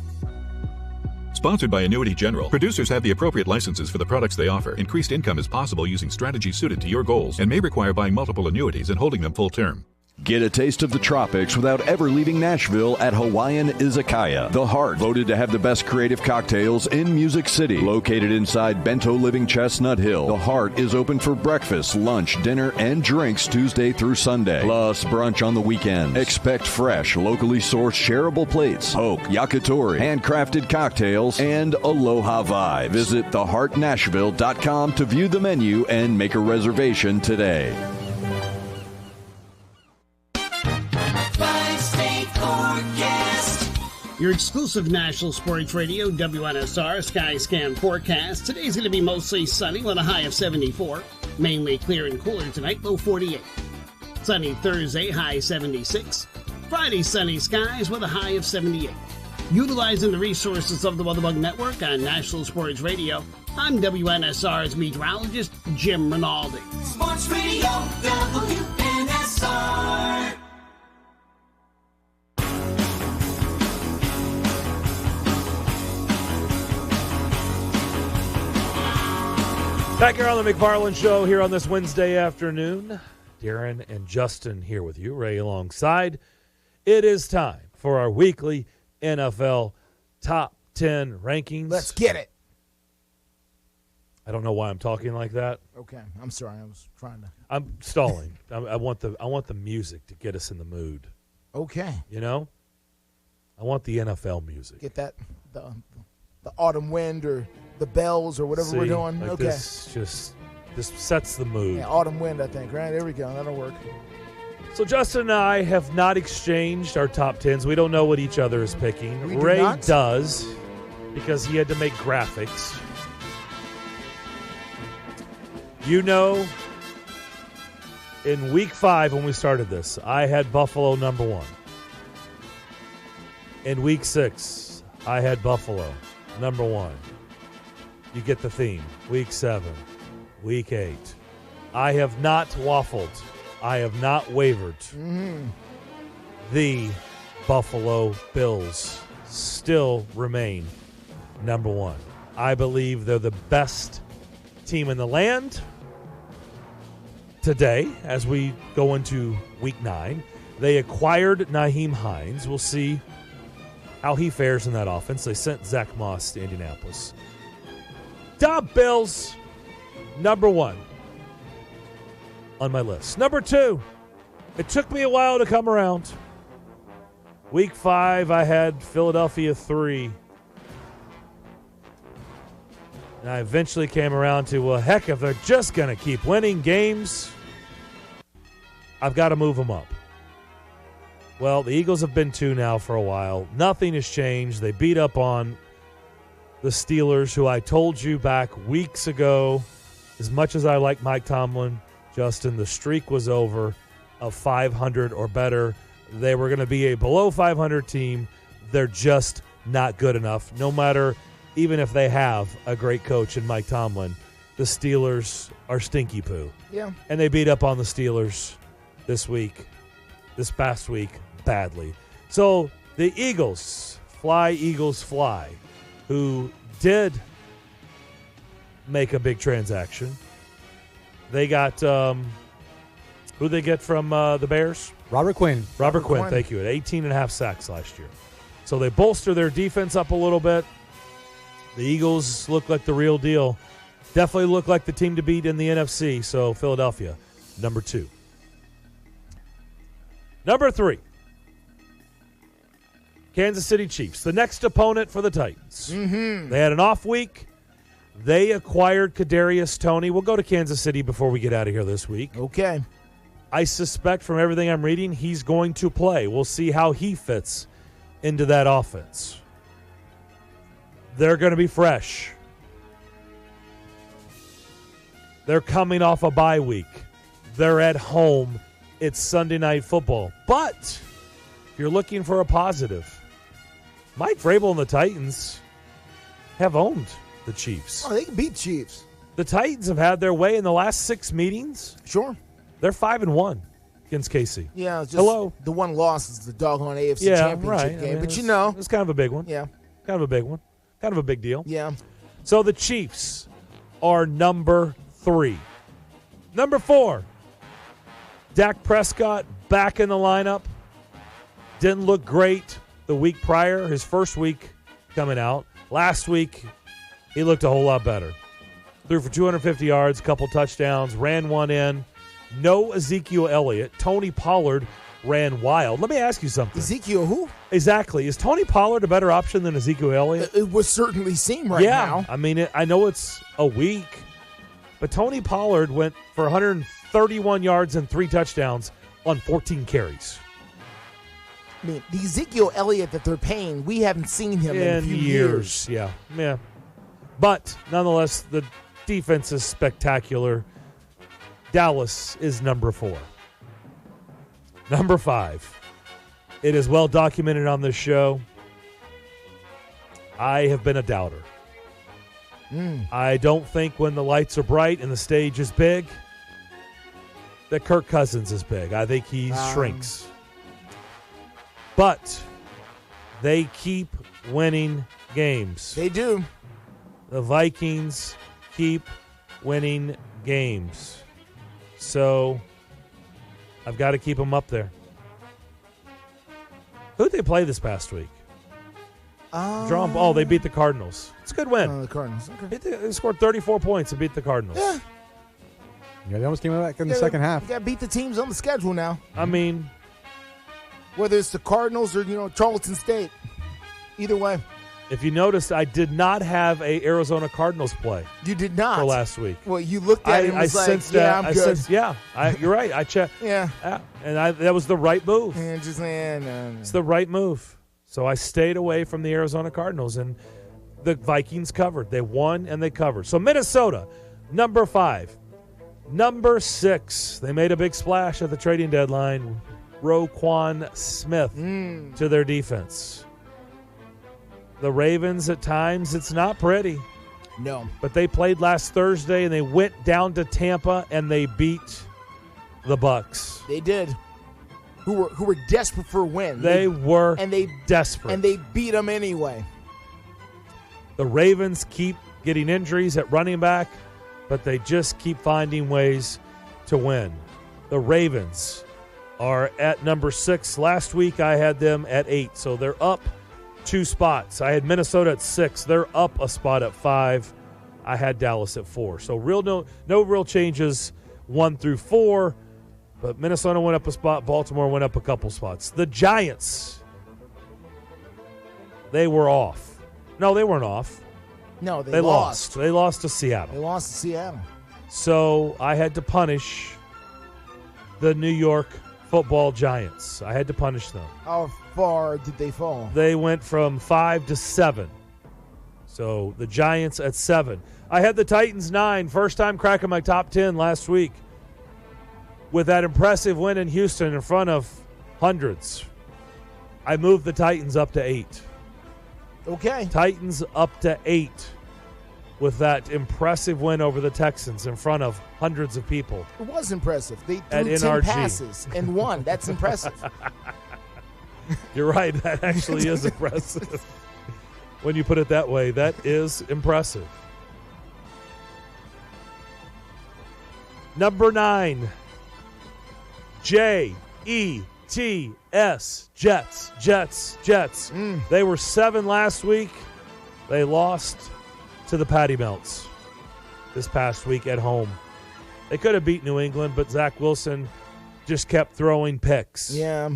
Sponsored by Annuity General. Producers have the appropriate licenses for the products they offer. Increased income is possible using strategies suited to your goals and may require buying multiple annuities and holding them full term. Get a taste of the tropics without ever leaving Nashville at Hawaiian Izakaya. The Heart, voted to have the best creative cocktails in Music City. Located inside Bento Living Chestnut Hill, The Heart is open for breakfast, lunch, dinner, and drinks Tuesday through Sunday. Plus brunch on the weekends. Expect fresh, locally sourced shareable plates, poke, yakitori, handcrafted cocktails, and aloha vibe. Visit theheartnashville.com to view the menu and make a reservation today. Your exclusive National Sports Radio, WNSR Sky Scan forecast. Today's going to be mostly sunny with a high of 74. Mainly clear and cooler tonight, low 48. Sunny Thursday, high 76. Friday, sunny skies with a high of 78. Utilizing the resources of the WeatherBug Network on National Sports Radio, I'm WNSR's meteorologist, Jim Rinaldi. Sports Radio, WNSR. Back here on the McFarland Show here on this Wednesday afternoon. Darren and Justin here with you, Ray alongside. It is time for our weekly NFL Top 10 rankings. Let's get it. I don't know why I'm talking like that. Okay, I'm sorry. I was trying to. I'm stalling. I want the music to get us in the mood. Okay. You know? I want the NFL music. Get that the autumn wind or the bells or whatever we're doing. Like okay. This sets the mood. Yeah, autumn wind, I think, right? There we go. That'll work. So Justin and I have not exchanged our top 10s. We don't know what each other is picking. We do Ray not? does, because he had to make graphics. You know, in week 5 when we started this, I had Buffalo number 1. In week 6, I had Buffalo number 1. You get the theme. Week 7, week 8. I have not waffled. I have not wavered. The Buffalo Bills still remain number 1. I believe they're the best team in the land today as we go into week 9. They acquired Nyheim Hines. We'll see how he fares in that offense. They sent Zach Moss to Indianapolis. Bills, number 1 on my list. Number 2, it took me a while to come around. Week 5, I had Philadelphia 3. And I eventually came around to, well, heck, if they're just going to keep winning games, I've got to move them up. Well, the Eagles have been 2 now for a while. Nothing has changed. They beat up on the Steelers, who I told you back weeks ago, as much as I like Mike Tomlin, Justin, the streak was over of 500 or better. They were going to be a below 500 team. They're just not good enough. No matter, even if they have a great coach in Mike Tomlin, the Steelers are stinky poo. Yeah. And they beat up on the Steelers this past week, badly. So the Eagles, fly, who did make a big transaction. They got, who they get from the Bears? Robert Quinn. Robert Quinn, thank you, at 18.5 sacks last year. So they bolster their defense up a little bit. The Eagles look like the real deal. Definitely look like the team to beat in the NFC. So Philadelphia, number 2. Number 3, Kansas City Chiefs, the next opponent for the Titans. They had an off week. They acquired Kadarius Toney. We'll go to Kansas City before we get out of here this week. Okay. I suspect from everything I'm reading, he's going to play. We'll see how he fits into that offense. They're going to be fresh. They're coming off a bye week. They're at home. It's Sunday Night Football. But if you're looking for a positive, Mike Vrabel and the Titans have owned the Chiefs. Oh, they can beat Chiefs. The Titans have had their way in the last 6 meetings. Sure. They're 5-1 against KC. Yeah, it's just hello. The one loss is the doggone AFC Championship game. But you know. It's kind of a big one. Yeah. Kind of a big one. Kind of a big deal. Yeah. So the Chiefs are number 3. Number 4, Dak Prescott back in the lineup. Didn't look great the week prior, his first week coming out. Last week, he looked a whole lot better. Threw for 250 yards, a couple touchdowns, ran one in. No Ezekiel Elliott. Tony Pollard ran wild. Let me ask you something. Ezekiel who? Exactly. Is Tony Pollard a better option than Ezekiel Elliott? It would certainly seem now. Yeah. I mean, I know it's a week, but Tony Pollard went for 131 yards and 3 touchdowns on 14 carries. I mean, the Ezekiel Elliott that they're paying, we haven't seen him in a few years. Yeah. But nonetheless, the defense is spectacular. Dallas is number 4. Number 5. It is well documented on this show. I have been a doubter. I don't think when the lights are bright and the stage is big that Kirk Cousins is big. I think he shrinks. But they keep winning games. They do. The Vikings keep winning games. So I've got to keep them up there. Who'd they play this past week? They beat the Cardinals. It's a good win. The Cardinals. Okay. They scored 34 points and beat the Cardinals. Yeah, they almost came back in the second half. You got to beat the teams on the schedule now. I mean, whether it's the Cardinals or Charleston State, either way. If you noticed, I did not have a Arizona Cardinals play. You did not for last week. Well, you looked at it and was sensed like, that. I'm good. You're right. I checked. Yeah. And that was the right move. No. It's the right move. So I stayed away from the Arizona Cardinals, and the Vikings covered. They won and they covered. So Minnesota, number 5. Number 6, they made a big splash at the trading deadline. Roquan Smith to their defense. The Ravens, at times, it's not pretty. No. But they played last Thursday, and they went down to Tampa, and they beat the Bucs. They did. Who were desperate for a win. They were desperate. And they beat them anyway. The Ravens keep getting injuries at running back, but they just keep finding ways to win. The Ravens are at number 6. Last week I had them at 8, so they're up 2 spots. I had Minnesota at 6. They're up a spot at 5. I had Dallas at 4. So no real changes 1 through 4, but Minnesota went up a spot. Baltimore went up a couple spots. The Giants, they were off. No, they weren't off. No, they lost. They lost to Seattle. They lost to Seattle. So I had to punish the New York Football Giants. I had to punish them. How far did they fall? They went from 5 to 7. So the Giants at 7. I had the Titans 9. First time cracking my top 10 last week with that impressive win in Houston in front of hundreds. I moved the Titans up to 8. Okay. Titans up to 8 with that impressive win over the Texans in front of hundreds of people. It was impressive. They At threw 10 NRG. passes and won. That's impressive. You're right. That actually is impressive. When you put it that way, that is impressive. Number 9, Jets. Jets. They were 7 last week. They lost to the Patty Melts this past week at home. They could have beat New England, but Zach Wilson just kept throwing picks. Yeah.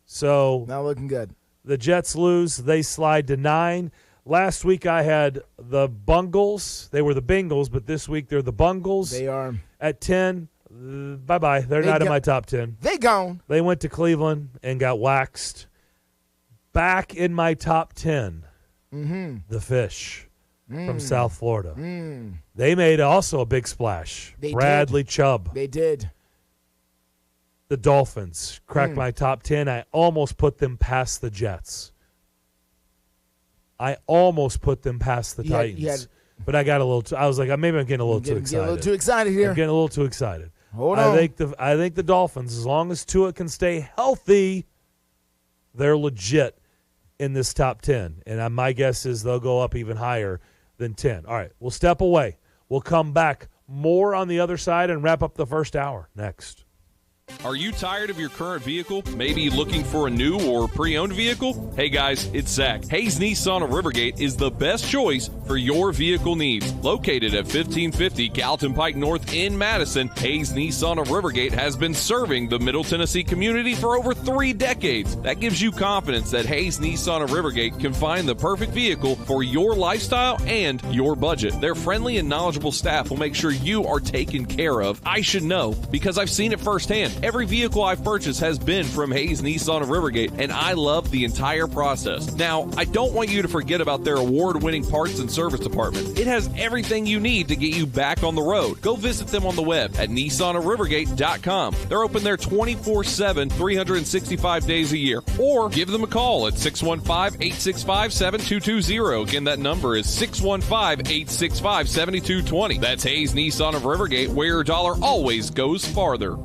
So not looking good. The Jets lose. They slide to 9. Last week I had the Bungles. They were the Bengals, but this week they're the Bungles. They are. At 10, bye-bye. They're not in my top 10. They gone. They went to Cleveland and got waxed. Back in my top 10, the Fish from South Florida. They made also a big splash. Bradley Chubb. They did. The Dolphins cracked my top 10. I almost put them past the Jets. I almost put them past the Titans. But I got a little I was like, maybe I'm getting a little too excited. Get a little too excited here. I'm getting a little too excited. Hold on. I think the Dolphins, as long as Tua can stay healthy, they're legit in this top 10. And my guess is they'll go up even higher than 10. All right, we'll step away. We'll come back more on the other side and wrap up the first hour next. Are you tired of your current vehicle? Maybe looking for a new or pre-owned vehicle? Hey guys, it's Zach. Hayes Nissan of Rivergate is the best choice for your vehicle needs. Located at 1550 Gallatin Pike North in Madison, Hayes Nissan of Rivergate has been serving the Middle Tennessee community for over 3 decades. That gives you confidence that Hayes Nissan of Rivergate can find the perfect vehicle for your lifestyle and your budget. Their friendly and knowledgeable staff will make sure you are taken care of. I should know because I've seen it firsthand. Every vehicle I've purchased has been from Hayes Nissan of Rivergate, and I love the entire process. Now, I don't want you to forget about their award-winning parts and service department. It has everything you need to get you back on the road. Go visit them on the web at NissanofRivergate.com. They're open there 24/7, 365 days a year. Or give them a call at 615-865-7220. Again, that number is 615-865-7220. That's Hayes Nissan of Rivergate, where your dollar always goes farther.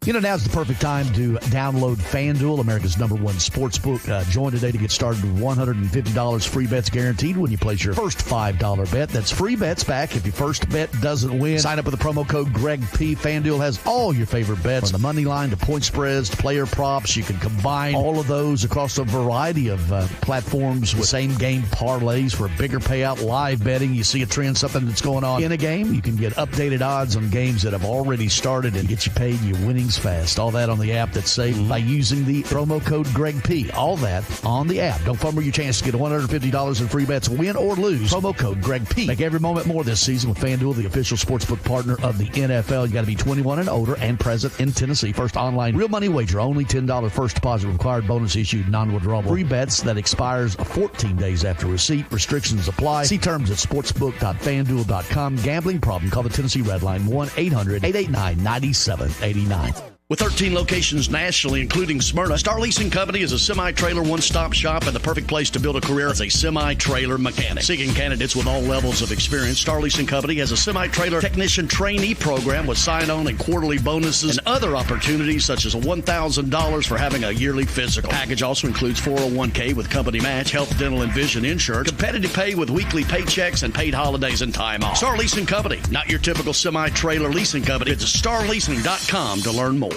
You know, now's the perfect time to download FanDuel, America's #1 sportsbook. Join today to get started with $150 free bets guaranteed when you place your first $5 bet. That's free bets back if your first bet doesn't win. Sign up with the promo code GregP. FanDuel has all your favorite bets, from the money line to point spreads to player props. You can combine all of those across a variety of platforms with same-game parlays for a bigger payout. Live betting, you see a trend, something that's going on in a game, you can get updated odds on games that have already started and get you paid your winnings things fast. All that on the app that's safe by using the promo code Greg P. All that on the app. Don't fumble your chance to get $150 in free bets, win or lose. Promo code Greg P. Make every moment more this season with FanDuel, the official sportsbook partner of the NFL. You got to be 21 and older and present in Tennessee. First online real money wager. Only $10 first deposit required. Bonus issued non-withdrawable. Free bets that expires 14 days after receipt. Restrictions apply. See terms at sportsbook.fanduel.com. Gambling problem? Call the Tennessee Red Line 1-800-889-9789. With 13 locations nationally, including Smyrna, Star Leasing Company is a semi-trailer one-stop shop and the perfect place to build a career as a semi-trailer mechanic. Seeking candidates with all levels of experience, Star Leasing Company has a semi-trailer technician trainee program with sign-on and quarterly bonuses and other opportunities such as $1,000 for having a yearly physical. Package also includes 401k with company match, health, dental, and vision insurance, competitive pay with weekly paychecks, and paid holidays and time off. Star Leasing Company, not your typical semi-trailer leasing company. Visit starleasing.com to learn more.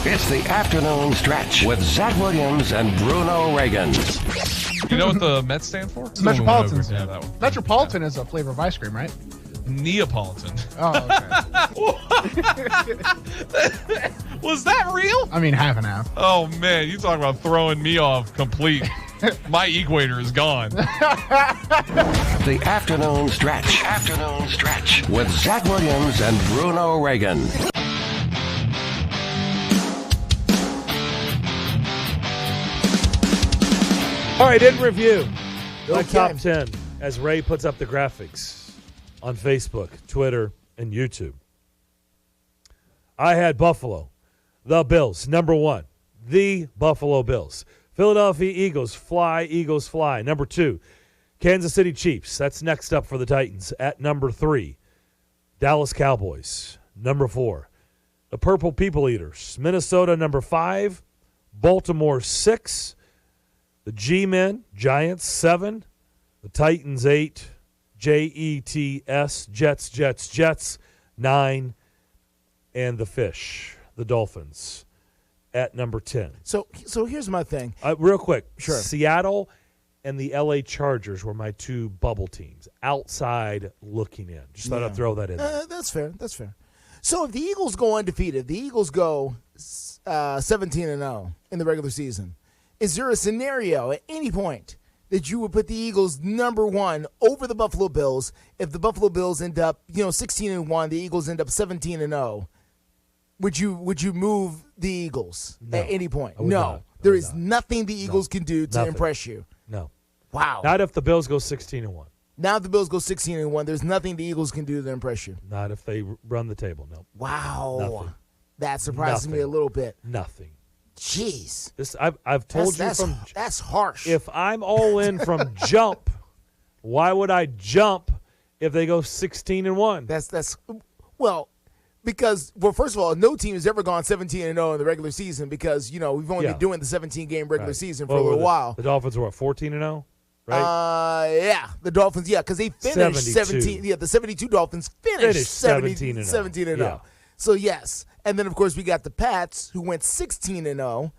It's the afternoon stretch with Zach Williams and Bruno Reagan. You know what the Mets stand for? Metropolitan. Yeah, that one. Metropolitan is a flavor of ice cream, right? Neapolitan. Oh, okay. Was that real? I mean, half and half. Oh, man. You talk about throwing me off complete. My equator is gone. The afternoon stretch. Afternoon stretch with Zach Williams and Bruno Reagan. All right, in review, my top 10 as Ray puts up the graphics on Facebook, Twitter, and YouTube. I had Buffalo, the Bills, number 1, the Buffalo Bills. Philadelphia Eagles fly. Number 2, Kansas City Chiefs. That's next up for the Titans at number 3. Dallas Cowboys, number 4. The Purple People Eaters, Minnesota, number 5. Baltimore, 6. The G-Men, Giants, 7. The Titans, 8. Jets, Jets, 9. And the Fish, the Dolphins, at number 10. So here's my thing. Real quick. Sure. Seattle and the L.A. Chargers were my 2 bubble teams, outside looking in. Just thought I'd throw that in there. That's fair. So if the Eagles go undefeated, the Eagles go 17-0 in the regular season, is there a scenario at any point that you would put the Eagles number 1 over the Buffalo Bills if the Buffalo Bills end up, 16-1, the Eagles end up 17-0? Would you move the Eagles at any point? No. There is nothing the Eagles can do to impress you. No. Wow. Not if the Bills go 16-1. Now if the Bills go 16-1, there's nothing the Eagles can do to impress you. Not if they run the table, no. Wow. Nothing. That surprises me a little bit. Nothing. Jeez. I've told that's harsh. If I'm all in from jump, why would I jump if they go 16-1? Because first of all, no team has ever gone 17-0 in the regular season because we've only been doing the 17-game regular season for a little while. The Dolphins were 14-0, right? The Dolphins, because they finished 17. Yeah, the 72 Dolphins finished 17-0. Yeah. So yes, and then of course we got the Pats who went 16-0,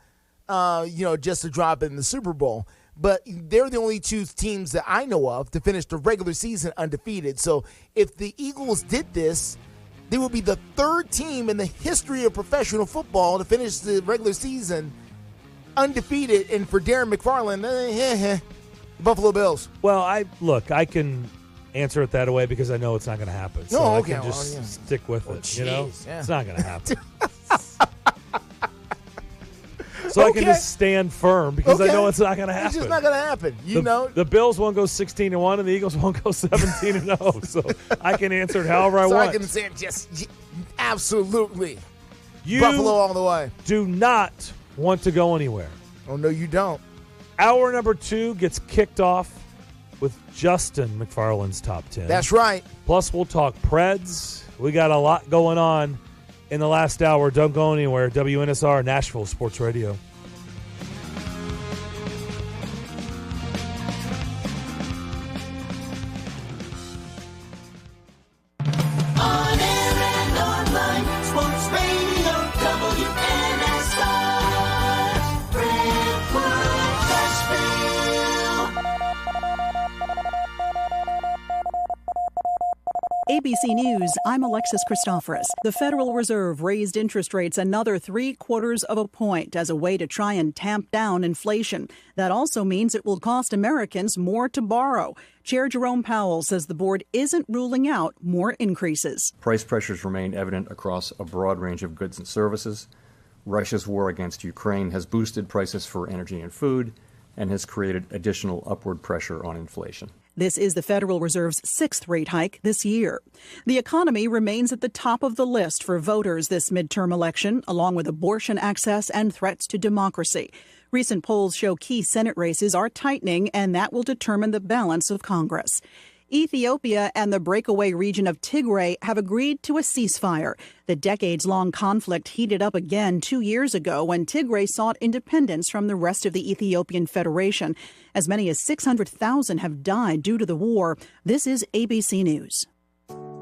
just to drop in the Super Bowl. But they're the only 2 teams that I know of to finish the regular season undefeated. So if the Eagles did this, they would be the 3rd team in the history of professional football to finish the regular season undefeated. And for Darren McFarland, Buffalo Bills. Well, I can answer it that way because I know it's not going to happen. So I can just stick with it. Geez, It's not going to happen. So I can just stand firm because I know it's not going to happen. It's just not going to happen. The Bills won't go 16-1 and the Eagles won't go 17-0. So I can answer it however I want. So I can say it just absolutely. You Buffalo all the way. Do not want to go anywhere. Oh, no, you don't. Hour number 2 gets kicked off with Justin McFarland's Top 10. That's right. Plus, we'll talk Preds. We got a lot going on in the last hour. Don't go anywhere. WNSR, Nashville Sports Radio. On air and online, Sports Radio, WNSR, Brentwood, Nashville. ABC News, I'm Alexis Christoforous. The Federal Reserve raised interest rates another 0.75 of a point as a way to try and tamp down inflation. That also means it will cost Americans more to borrow. Chair Jerome Powell says the board isn't ruling out more increases. Price pressures remain evident across a broad range of goods and services. Russia's war against Ukraine has boosted prices for energy and food and has created additional upward pressure on inflation. This is the Federal Reserve's 6th rate hike this year. The economy remains at the top of the list for voters this midterm election, along with abortion access and threats to democracy. Recent polls show key Senate races are tightening, and that will determine the balance of Congress. Ethiopia and the breakaway region of Tigray have agreed to a ceasefire. The decades-long conflict heated up again 2 years ago when Tigray sought independence from the rest of the Ethiopian Federation. As many as 600,000 have died due to the war. This is ABC News.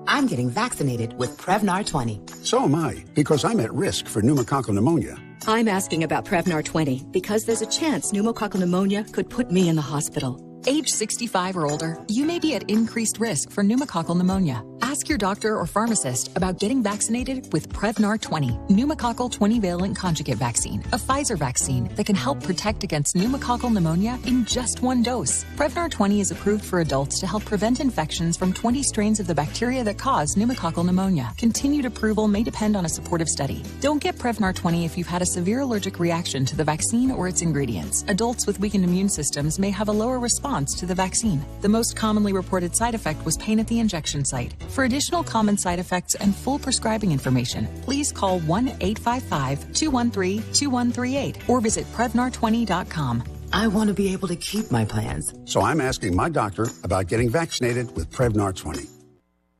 I'm getting vaccinated with Prevnar 20. So am I, because I'm at risk for pneumococcal pneumonia. I'm asking about Prevnar 20 because there's a chance pneumococcal pneumonia could put me in the hospital. Age 65 or older, you may be at increased risk for pneumococcal pneumonia. Ask your doctor or pharmacist about getting vaccinated with Prevnar 20, pneumococcal 20-valent conjugate vaccine, a Pfizer vaccine that can help protect against pneumococcal pneumonia in just one dose. Prevnar 20 is approved for adults to help prevent infections from 20 strains of the bacteria that cause pneumococcal pneumonia. Continued approval may depend on a supportive study. Don't get Prevnar 20 if you've had a severe allergic reaction to the vaccine or its ingredients. Adults with weakened immune systems may have a lower response to the vaccine. The most commonly reported side effect was pain at the injection site. For additional common side effects and full prescribing information, please call 1-855-213-2138 or visit Prevnar20.com. I want to be able to keep my plans. So I'm asking my doctor about getting vaccinated with Prevnar 20.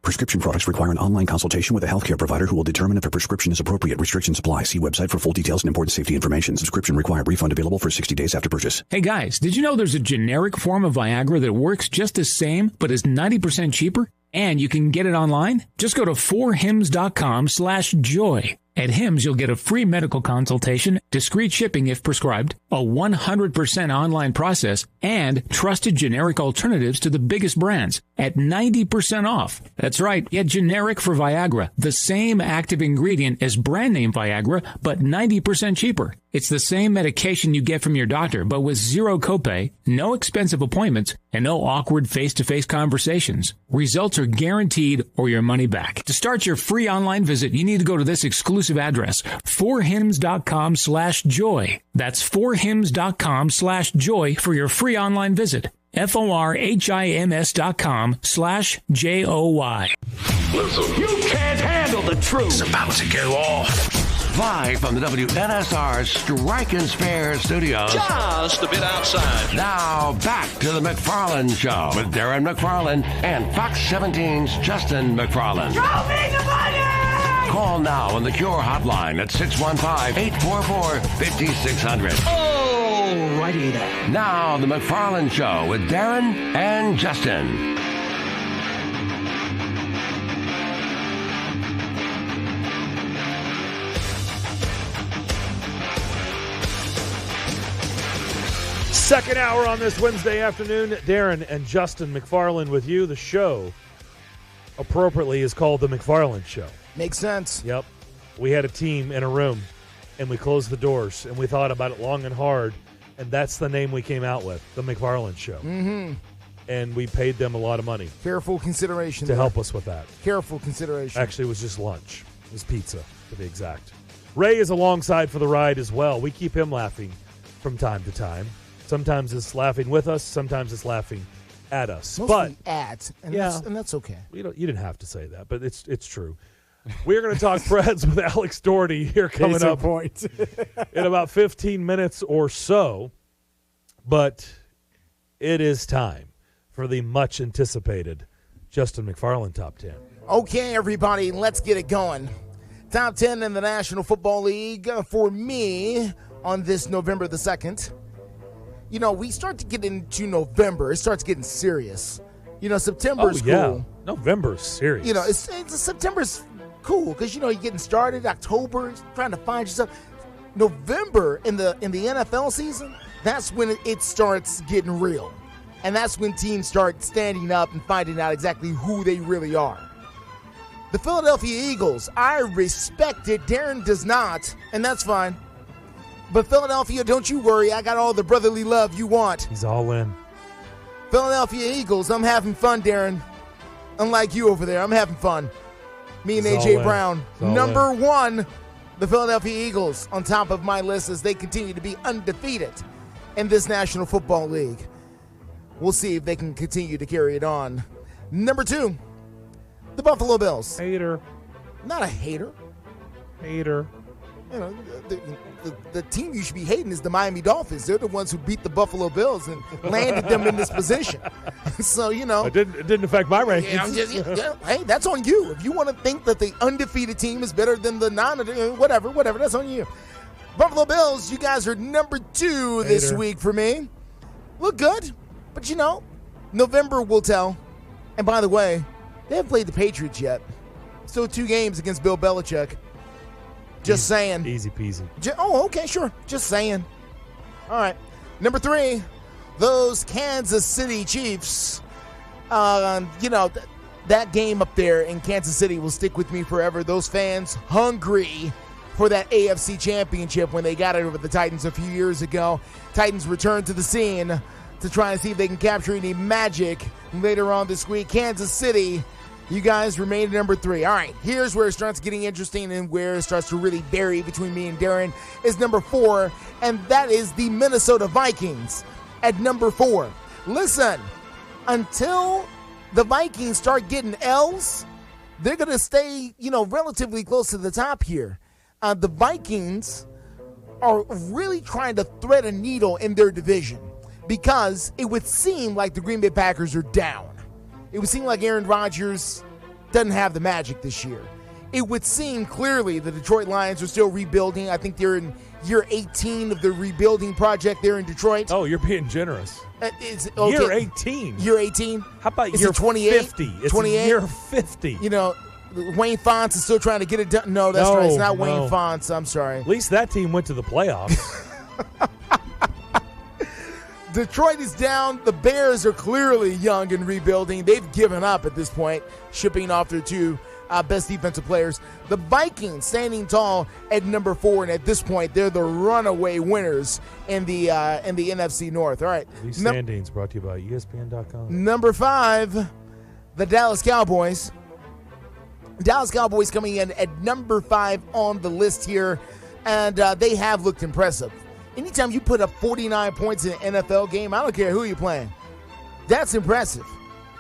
Prescription products require an online consultation with a healthcare provider who will determine if a prescription is appropriate. Restrictions apply. See website for full details and important safety information. Subscription required. Refund available for 60 days after purchase. Hey guys, did you know there's a generic form of Viagra that works just the same but is 90% cheaper? And you can get it online? Just go to 4hims.com/joy. At Hims, you'll get a free medical consultation, discreet shipping if prescribed, a 100% online process, and trusted generic alternatives to the biggest brands at 90% off. That's right, get generic for Viagra, the same active ingredient as brand name Viagra, but 90% cheaper. It's the same medication you get from your doctor, but with zero copay, no expensive appointments, and no awkward face-to-face conversations. Results are guaranteed or your money back. To start your free online visit, you need to go to this exclusive address, 4hims.com/joy. That's 4hims.com/joy for your free online visit. FORHIMS.com/JOY. Listen, you can't handle the truth. It's about to go off. Live from the WNSR Strike and Spare Studios. Just a bit outside. Now back to the McFarland Show with Darren McFarland and Fox 17's Justin McFarland. Show me the money! Call now on the Cure Hotline at 615-844-5600. Oh, righty there. Now the McFarland Show with Darren and Justin. Second hour on this Wednesday afternoon. Darren and Justin McFarland with you. The show, appropriately, is called The McFarland Show. Makes sense. Yep. We had a team in a room, and we closed the doors, and we thought about it long and hard, and that's the name we came out with, The McFarland Show. Mm-hmm. And we paid them a lot of money. Careful consideration. To help us with that. Careful consideration. Actually, it was just lunch. It was pizza, to be exact. Ray is alongside for the ride as well. We keep him laughing from time to time. Sometimes it's laughing with us. Sometimes it's laughing at us. Mostly at, and yeah, that's okay. You didn't have to say that, but it's true. We're going to talk Preds with Alex Doherty here coming up in about 15 minutes or so. But it is time for the much-anticipated Justin McFarland Top 10. Okay, everybody, let's get it going. Top 10 in the National Football League for me on this November the 2nd. You know, we start to get into November. It starts getting serious. You know, September's cool. November's serious. You know, September's cool because, you know, you're getting started. October, trying to find yourself. November in the NFL season, that's when it starts getting real. And that's when teams start standing up and finding out exactly who they really are. The Philadelphia Eagles, I respect it. Darren does not, and that's fine. But Philadelphia, don't you worry. I got all the brotherly love you want. He's all in. Philadelphia Eagles, I'm having fun, Darren. Unlike you over there, I'm having fun. Me and He's A.J. all in. Brown. He's all Number one, the Philadelphia Eagles on top of my list as they continue to be undefeated in this National Football League. We'll see if they can continue to carry it on. Number two, the Buffalo Bills. Hater. Not a hater. Hater. You know, the team you should be hating is the Miami Dolphins. They're the ones who beat the Buffalo Bills and landed them in this position. So, you know. It didn't affect my rankings. Yeah, hey, that's on you. If you want to think that the undefeated team is better than the whatever, that's on you. Buffalo Bills, you guys are number two this week for me. Look good, but you know, November will tell. And by the way, they haven't played the Patriots yet. Still 2 games against Bill Belichick. Just saying. Easy peasy. Okay, sure. Just saying. All right. Number 3, those Kansas City Chiefs. You know, that game up there in Kansas City will stick with me forever. Those fans hungry for that AFC championship when they got it over the Titans a few years ago. Titans returned to the scene to try and see if they can capture any magic later on this week. Kansas City, you guys remain at number 3. All right, here's where it starts getting interesting and where it starts to really vary between me and Darren is number 4, and that is the Minnesota Vikings at number 4. Listen, until the Vikings start getting L's, they're going to stay, relatively close to the top here. The Vikings are really trying to thread a needle in their division because it would seem like the Green Bay Packers are down. It would seem like Aaron Rodgers doesn't have the magic this year. It would seem clearly the Detroit Lions are still rebuilding. I think they're in year 18 of the rebuilding project there in Detroit. Oh, you're being generous. Okay. Year 18. Year 18. How about is year it 28? 50? It's 28? year 50. Wayne Fonts is still trying to get it done. No, that's right. It's not Wayne Fonts. I'm sorry. At least that team went to the playoffs. Detroit is down. The Bears are clearly young and rebuilding. They've given up at this point, shipping off their 2 best defensive players. The Vikings standing tall at number 4, and at this point, they're the runaway winners in the NFC North. All right. These standings brought to you by ESPN.com. Number 5, the Dallas Cowboys. Dallas Cowboys coming in at number 5 on the list here, and they have looked impressive. Anytime you put up 49 points in an NFL game, I don't care who you're playing. That's impressive.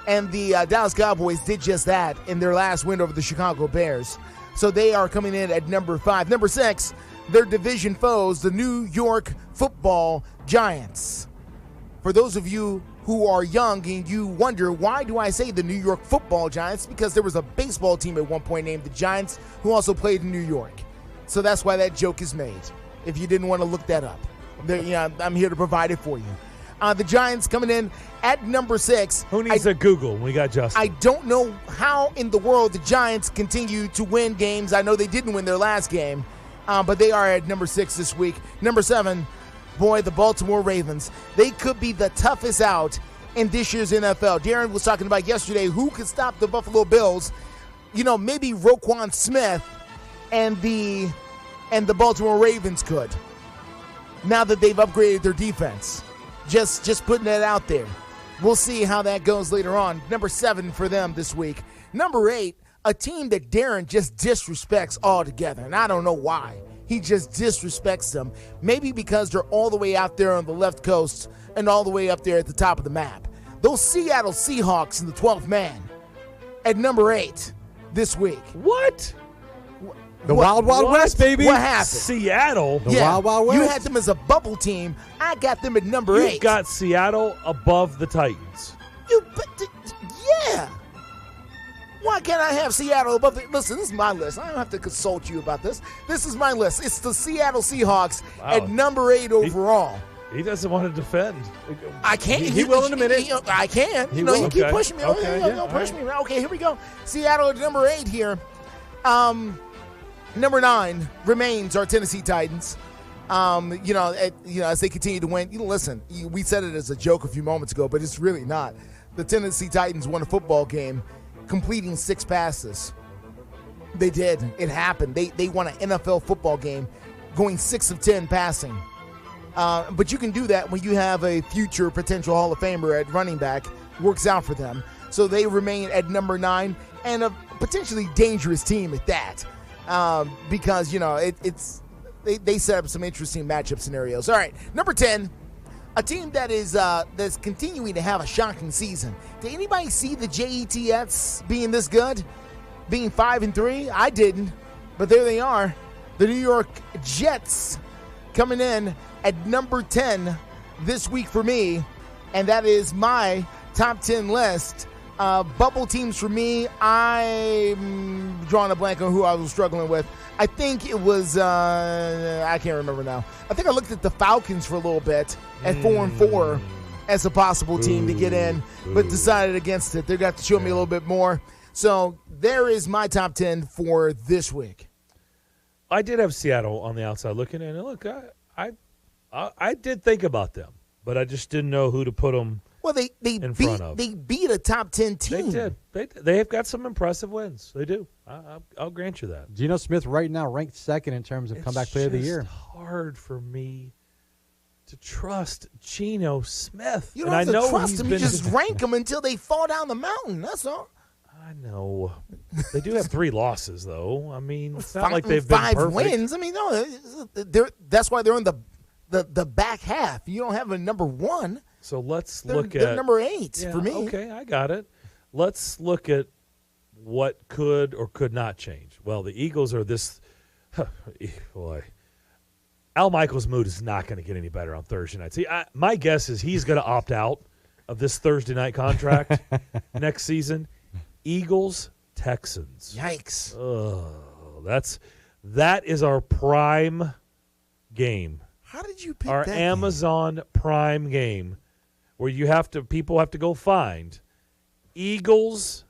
And the Dallas Cowboys did just that in their last win over the Chicago Bears. So they are coming in at number 5. Number 6, their division foes, the New York Football Giants. For those of you who are young and you wonder, why do I say the New York Football Giants? Because there was a baseball team at one point named the Giants who also played in New York. So that's why that joke is made, if you didn't want to look that up. I'm here to provide it for you. The Giants coming in at number 6. Who needs a Google? We got Justin. I don't know how in the world the Giants continue to win games. I know they didn't win their last game, but they are at number 6 this week. Number 7, boy, the Baltimore Ravens. They could be the toughest out in this year's NFL. Darren was talking about yesterday who could stop the Buffalo Bills. Maybe Roquan Smith and the Baltimore Ravens could. Now that they've upgraded their defense. Just putting that out there. We'll see how that goes later on. Number 7 for them this week. Number 8, a team that Darren just disrespects altogether, and I don't know why. He just disrespects them. Maybe because they're all the way out there on the left coast and all the way up there at the top of the map. Those Seattle Seahawks in the 12th man at number 8 this week. What? The Wild Wild West, baby. What happened? Seattle. The Wild Wild West. You had them as a bubble team. I got them at number 8. You've got Seattle above the Titans. Yeah. Why can't I have Seattle above the... Listen, this is my list. I don't have to consult you about this. This is my list. It's the Seattle Seahawks at number 8 overall. He doesn't want to defend. I can't. He will in a minute. I can. You keep pushing me. Push me. Okay, here we go. Seattle at number 8 here. Number 9 remains our Tennessee Titans. As they continue to win. Listen, we said it as a joke a few moments ago, but it's really not. The Tennessee Titans won a football game, completing 6 passes. They did. It happened. They won an NFL football game going 6 of 10 passing. But you can do that when you have a future potential Hall of Famer at running back. Works out for them. So they remain at number 9 and a potentially dangerous team at that. Because, they set up some interesting matchup scenarios. All right, number 10, a team that is that's continuing to have a shocking season. Did anybody see the Jets being this good? Being 5-3? I didn't, but there they are. The New York Jets coming in at number 10 this week for me, and that is my top 10 list. Bubble teams for me, I'm drawing a blank on who I was struggling with. I think it was, I can't remember now. I think I looked at the Falcons for a little bit at 4-4 as a possible team to get in, but decided against it. They got to show me a little bit more. So there is my top 10 for this week. I did have Seattle on the outside looking in. And look, I did think about them, but I just didn't know who to put them in front of. They beat a top 10 team. They did. They have got some impressive wins. They do. I'll grant you that. Geno Smith right now ranked second in terms of comeback player of the year. It's hard for me to trust Geno Smith. You don't have to trust him. You just rank them until they fall down the mountain. That's all. I know. They do have 3 losses, though. I mean, it's not like they've been 5 perfect. wins. I mean, no, that's why they're in the back half. You don't have a number 1. So let's look at... They're number 8 for me. Okay, I got it. Let's look at what could or could not change. Well, the Eagles are this... boy. Al Michaels' mood is not going to get any better on Thursday night. See, my guess is he's going to opt out of this Thursday night contract next season. Eagles, Texans. Yikes. Oh, that is our prime game. How did you pick our that Amazon Prime game where people have to go find Eagles,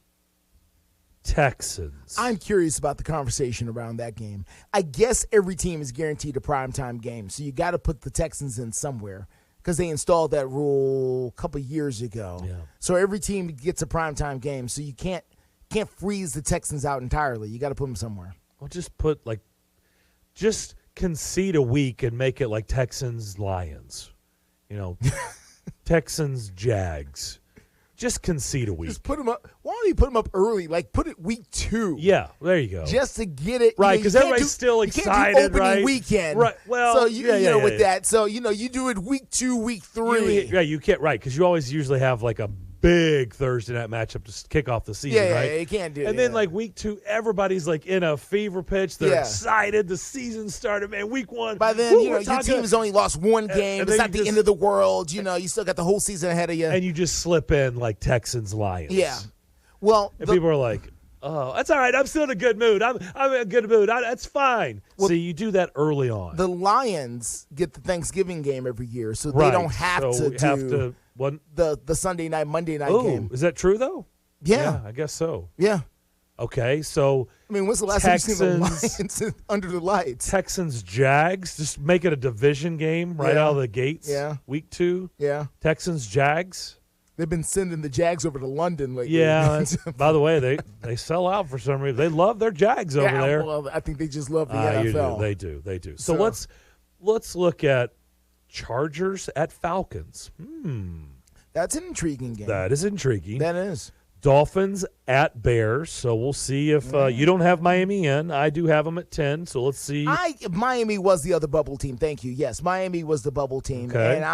Texans. I'm curious about the conversation around that game. I guess every team is guaranteed a primetime game, so you got to put the Texans in somewhere because they installed that rule a couple years ago. Yeah. So every team gets a primetime game, so you can't freeze the Texans out entirely. You got to put them somewhere. Well, just concede a week and make it like Texans Lions, Texans Jags. Just concede a week. Just put them up. Why don't you put them up early? Like put it week 2. Yeah, there you go. Just to get it right, because everybody's still excited. You can't do opening right? weekend. Right. Well, so with that. So you do it week 2, week 3. You can't because you always usually have like a big Thursday night matchup to kick off the season, right? Yeah, you can't do it. And then like week 2, everybody's like in a fever pitch. They're excited. The season started, man. Week 1. By then, your team has only lost 1 game. It's not the end of the world. You still got the whole season ahead of you. And you just slip in like Texans Lions. Yeah. Well, and people are like, "Oh, that's all right. I'm still in a good mood. I'm in a good mood. That's fine." Well, see, you do that early on. The Lions get the Thanksgiving game every year, so they don't have to do the Sunday night, Monday night game. Is that true though? Yeah, I guess so. Yeah. Okay, so I mean, when's the last time you've seen the Lions under the lights? Texans Jags, just make it a division game right out of the gates. Yeah. Week 2. Yeah. Texans Jags. They've been sending the Jags over to London lately. Yeah. By the way, they sell out for some reason. They love their Jags over there. Well, I think they just love the NFL. They do. So let's look at Chargers at Falcons. That's an intriguing game. That is intriguing. That is. Dolphins at Bears. So we'll see if you don't have Miami in. I do have them at 10. So let's see. Miami was the other bubble team. Thank you. Yes, Miami was the bubble team. Okay. And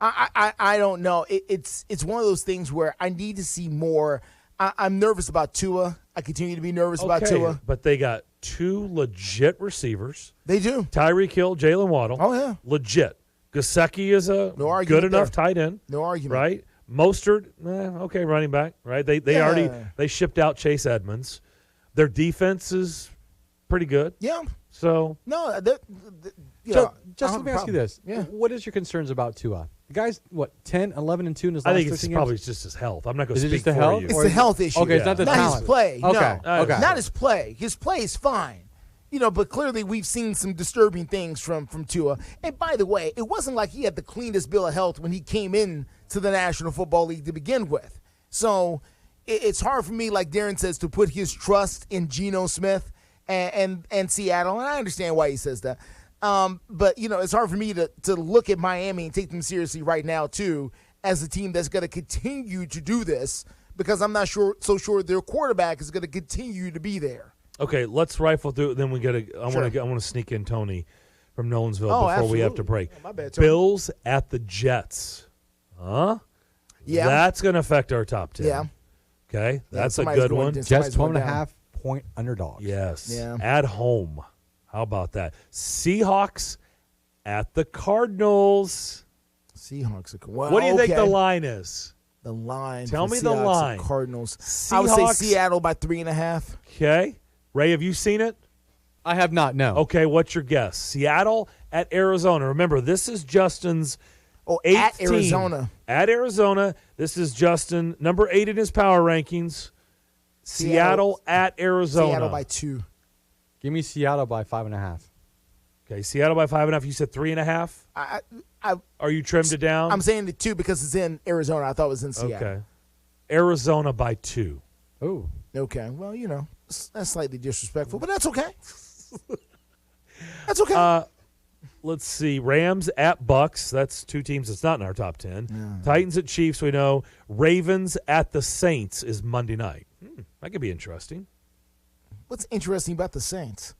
I don't know. It's one of those things where I need to see more. I'm nervous about Tua. I continue to be nervous about Tua. But they got 2 legit receivers. They do. Tyreek Hill, Jalen Waddle. Oh, yeah. Legit. Gesicki is a good enough tight end. No argument. Right? Mostert, okay, running back. Right? They already shipped out Chase Edmonds. Their defense is pretty good. Yeah. So no, Justin, let me ask you this. Yeah. What is your concerns about Tua? The guy's, 10, 11, and 2 in his last 13 games? I think it's probably just his health. I'm not going to speak for you. It's the health issue. Okay, it's not the talent. His play. Okay. No. Okay. Not his play. His play is fine. But clearly we've seen some disturbing things from Tua. And by the way, it wasn't like he had the cleanest bill of health when he came in to the National Football League to begin with. So, it's hard for me, like Darren says, to put his trust in Geno Smith and Seattle, and I understand why he says that. But, it's hard for me to look at Miami and take them seriously right now, too, as a team that's going to continue to do this, because I'm not sure their quarterback is going to continue to be there. Okay, let's rifle through. Then I want to sneak in Tony from Nolensville before absolutely. we have to break. My bad, Tony. Bills at the Jets. Huh? Yeah. That's going to affect our top 10. Yeah. Okay, that's a good one. Jets 12.5-point underdog. Yes. Yeah. At home. How about that? Seahawks at the Cardinals. Seahawks. Well, what do you think the line is? The line. Tell for me Seahawks the line. and Cardinals. Seahawks. I would say Seattle by 3.5. Okay. Ray, have you seen it? I have not, no. Okay, what's your guess? Seattle at Arizona. Remember, this is Justin's eighth at Arizona. Team. At Arizona. This is Justin, number 8 in his power rankings. Seattle at Arizona. Seattle by 2. Give me Seattle by 5.5. Okay, Seattle by 5.5. You said 3.5? Are you trimmed it down? I'm saying the 2 because it's in Arizona. I thought it was in Seattle. Okay. Arizona by 2. Oh. Okay. Well, that's slightly disrespectful, but that's okay. That's okay. Let's see. Rams at Bucks. That's 2 teams that's not in our top 10. Yeah. Titans at Chiefs, we know. Ravens at the Saints is Monday night. That could be interesting. What's interesting about the Saints?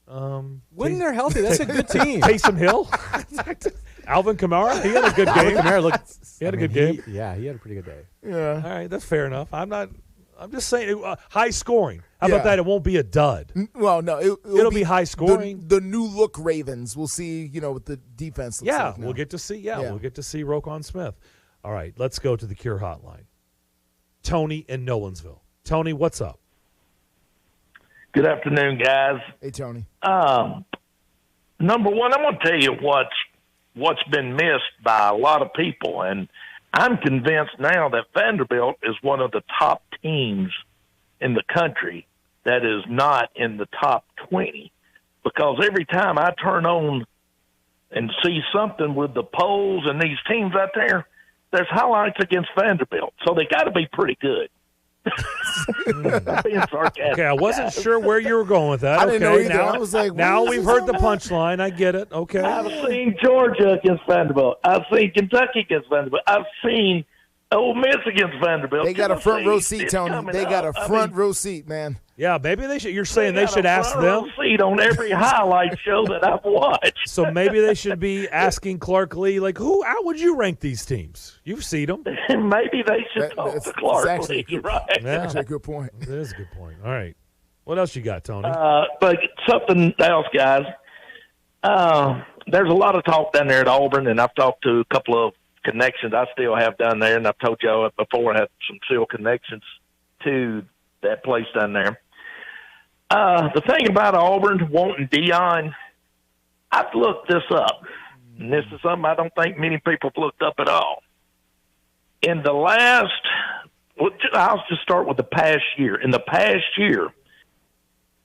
When they're healthy, that's a good team. Taysom Hill? Alvin Kamara? He had a good game. He had a good game. He had a pretty good day. Yeah. All right, that's fair enough. I'm just saying high scoring. How about that? It won't be a dud. Well, no. It'll be high scoring. The new look Ravens. We'll see, what the defense looks like now. We'll get to see. We'll get to see Roquan Smith. All right, let's go to the Cure Hotline. Tony in Nolensville. Tony, what's up? Good afternoon, guys. Hey, Tony. Number one, I'm going to tell you what's been missed by a lot of people, and I'm convinced now that Vanderbilt is one of the top teams in the country that is not in the top 20, because every time I turn on and see something with the polls and these teams out there, there's highlights against Vanderbilt, so they got to be pretty good. I'm being sarcastic. Okay, I wasn't sure where you were going with that. I didn't know either. I was like, now we've heard the punchline. I get it. Okay. I've seen Georgia against Vanderbilt. I've seen Kentucky against Vanderbilt. I've seen Ole Miss against Vanderbilt. They got a front row seat, Tony. They got a front row seat, man. Yeah, maybe they should. You're saying they should ask them. Seat on every highlight show that I've watched. So maybe they should be asking Clark Lee, like, how would you rank these teams? You've seen them. Maybe they should talk to Clark Lee. Right? That's a good point. That is a good point. All right. What else you got, Tony? But something else, guys. There's a lot of talk down there at Auburn, and I've talked to a couple of connections I still have down there, and I've told y'all before I had some still connections to that place down there. The thing about Auburn wanting Deion, I've looked this up, and this is something I don't think many people have looked up at all. In the last, I'll just start with the past year. In the past year,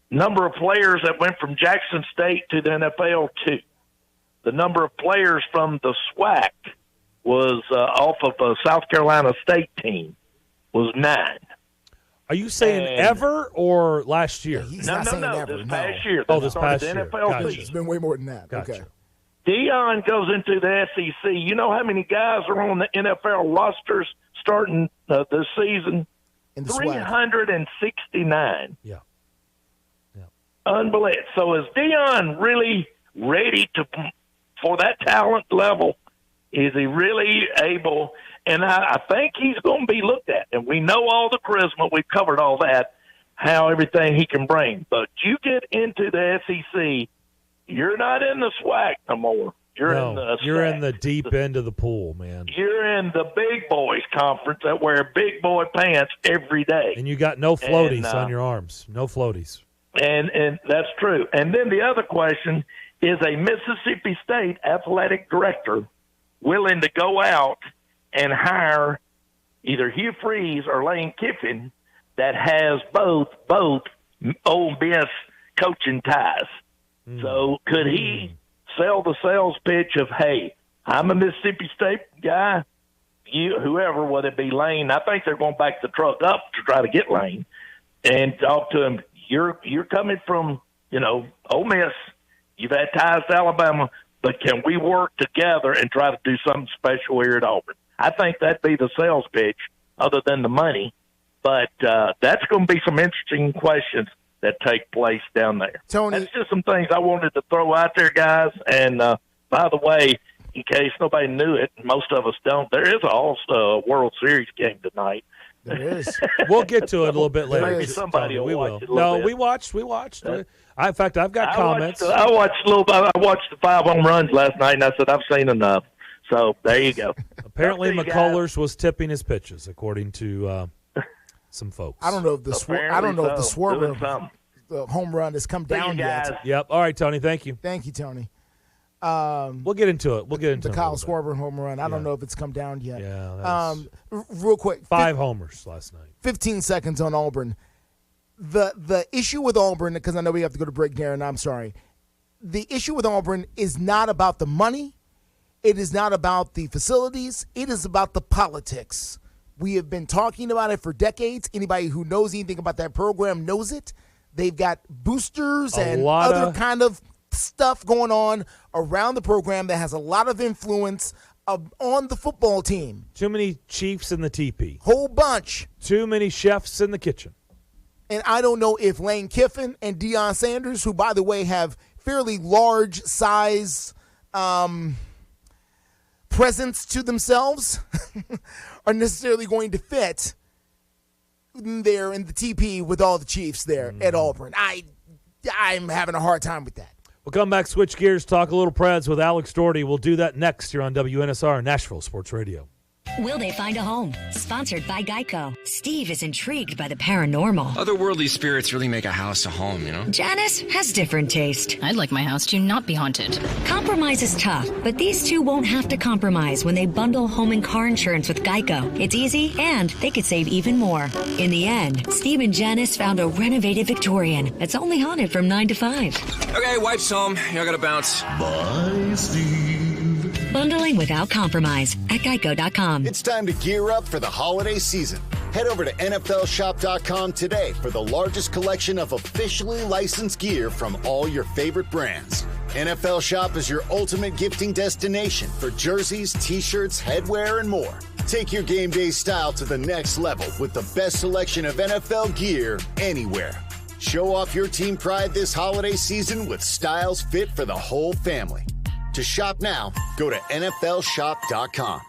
number of players that went from Jackson State to the NFL, 2. The number of players from the SWAC was off of a South Carolina State team was 9. Are you saying ever or last year? He's not saying ever. This past year. This past year. NFL gotcha. It's been way more than that. Gotcha. Okay. Deion goes into the SEC. You know how many guys are on the NFL rosters starting this season? In the 369. Yeah. Unbelievable. So is Deion really ready for that talent level? Is he really able? And I think he's going to be looked at. And we know all the charisma. We've covered all that, how everything he can bring. But you get into the SEC, you're not in the SWAC no more. You're in the deep end of the pool, man. You're in the big boys conference that wear big boy pants every day. And you got no floaties on your arms. No floaties. And that's true. And then the other question is, a Mississippi State athletic director willing to go out and hire either Hugh Freeze or Lane Kiffin that has both Ole Miss coaching ties. So could he sell the sales pitch of, hey, I'm a Mississippi State guy, whoever, whether it be Lane, I think they're going to back the truck up to try to get Lane and talk to him. You're coming from, Ole Miss. You've had ties to Alabama, but can we work together and try to do something special here at Auburn? I think that'd be the sales pitch other than the money. But that's going to be some interesting questions that take place down there. Tony, that's just some things I wanted to throw out there, guys. And by the way, in case nobody knew it, most of us don't, there is a World Series game tonight. There is. We'll get to it a little bit later. Maybe somebody will watch it a No, little bit. we watched. In fact, I've got comments. I watched the 5 home runs last night, and I said, I've seen enough. So there you go. Apparently, McCullers was tipping his pitches, according to some folks. I don't know if the Swerve the home run has come down yet. Yep. All right, Tony. Thank you. Thank you, Tony. We'll get into it. The Kyle Schwarber home run. I don't know if it's come down yet. Yeah. Real quick. 5 homers last night. 15 seconds on Auburn. The issue with Auburn, because I know we have to go to break, Darren. I'm sorry. The issue with Auburn is not about the money. It is not about the facilities. It is about the politics. We have been talking about it for decades. Anybody who knows anything about that program knows it. They've got boosters and other kind of stuff going on around the program that has a lot of influence on the football team. Too many chiefs in the teepee. Whole bunch. Too many chefs in the kitchen. And I don't know if Lane Kiffin and Deion Sanders, who, by the way, have fairly large size presence to themselves, are necessarily going to fit there in the TP with all the Chiefs there at Auburn. I'm having a hard time with that. We'll come back, switch gears, talk a little Preds with Alex Doherty. We'll do that next here on WNSR Nashville Sports Radio. Will they find a home? Sponsored by Geico. Steve is intrigued by the paranormal. Otherworldly spirits really make a house a home, Janice has different taste. I'd like my house to not be haunted. Compromise is tough, but these two won't have to compromise when they bundle home and car insurance with Geico. It's easy, and they could save even more. In the end, Steve and Janice found a renovated Victorian that's only haunted from 9 to 5. Okay, wife's home. I gotta bounce. Bye, Steve. Bundling without compromise at Geico.com. It's time to gear up for the holiday season. Head over to NFLshop.com today for the largest collection of officially licensed gear from all your favorite brands. NFL Shop is your ultimate gifting destination for jerseys, t-shirts, headwear, and more. Take your game day style to the next level with the best selection of NFL gear anywhere. Show off your team pride this holiday season with styles fit for the whole family. To shop now, go to NFLshop.com.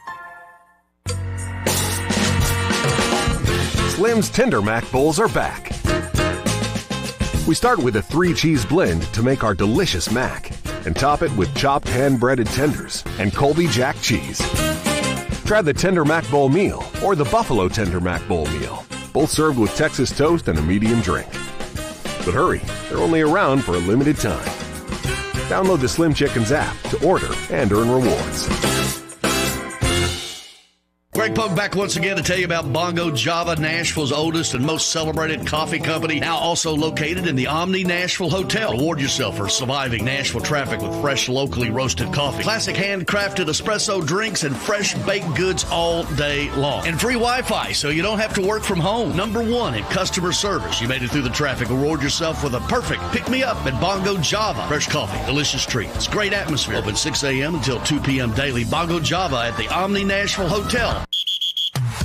Slim's Tender Mac Bowls are back. We start with a 3-cheese blend to make our delicious mac and top it with chopped hand-breaded tenders and Colby Jack cheese. Try the Tender Mac Bowl meal or the Buffalo Tender Mac Bowl meal, both served with Texas toast and a medium drink. But hurry, they're only around for a limited time. Download the Slim Chickens app to order and earn rewards. Greg Pogue back once again to tell you about Bongo Java, Nashville's oldest and most celebrated coffee company, now also located in the Omni Nashville Hotel. Reward yourself for surviving Nashville traffic with fresh, locally roasted coffee, classic handcrafted espresso drinks, and fresh baked goods all day long. And free Wi-Fi, so you don't have to work from home. Number 1 in customer service. You made it through the traffic. Reward yourself with a perfect pick-me-up at Bongo Java. Fresh coffee, delicious treats, great atmosphere. Open 6 a.m. until 2 p.m. daily. Bongo Java at the Omni Nashville Hotel.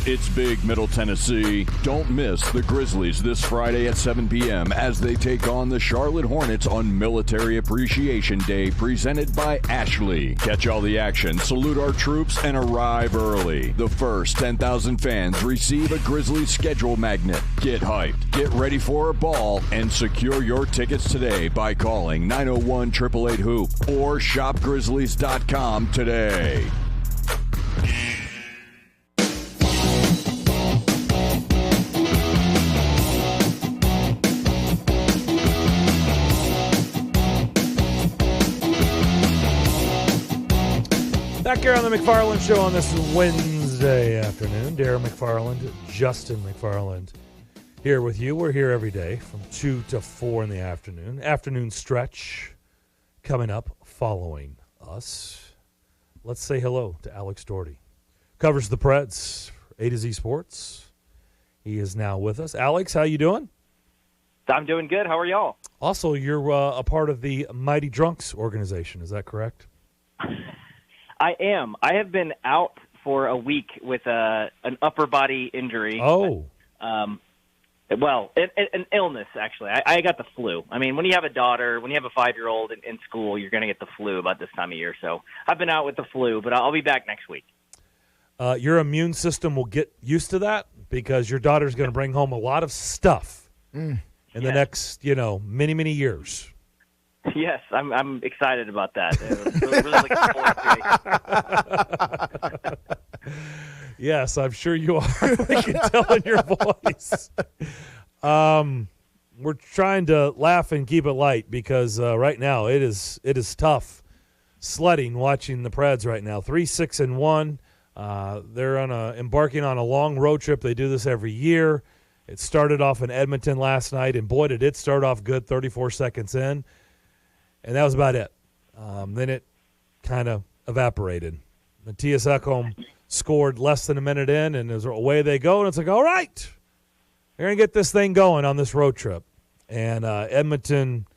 It's big Middle Tennessee. Don't miss the Grizzlies this Friday at 7 p.m. as they take on the Charlotte Hornets on Military Appreciation Day, presented by Ashley. Catch all the action, salute our troops, and arrive early. The first 10,000 fans receive a Grizzlies schedule magnet. Get hyped, get ready for a ball, and secure your tickets today by calling 901-888-HOOP or shopgrizzlies.com today. Back here on the McFarland Show on this Wednesday afternoon. Darren McFarland, Justin McFarland here with you. We're here every day from 2 to 4 in the afternoon. Afternoon stretch coming up following us. Let's say hello to Alex Doherty. covers the Preds, A to Z Sports. He is now with us. Alex, how you doing? I'm doing good. How are y'all? Also, you're a part of the Mighty Drunks organization. Is that correct? I am. I have been out for a week with an upper body injury. Oh. Well, an illness, actually. I got the flu. I mean, when you have a daughter, when you have a 5-year-old in school, you're going to get the flu about this time of year. So I've been out with the flu, but I'll be back next week. Your immune system will get used to that because your daughter's going to bring home a lot of stuff in the next, many, many years. Yes, I'm excited about that. Really looking forward to it. Yes, I'm sure you are. We can tell in your voice. We're trying to laugh and keep it light because right now it is tough sledding watching the Preds right now. 3-6-1. They're embarking on a long road trip. They do this every year. It started off in Edmonton last night, and boy, did it start off good 34 seconds in. And that was about it. Then it kind of evaporated. Matthias Ekholm scored less than a minute in, and away they go. And it's like, all right, they're going to get this thing going on this road trip. And Edmonton,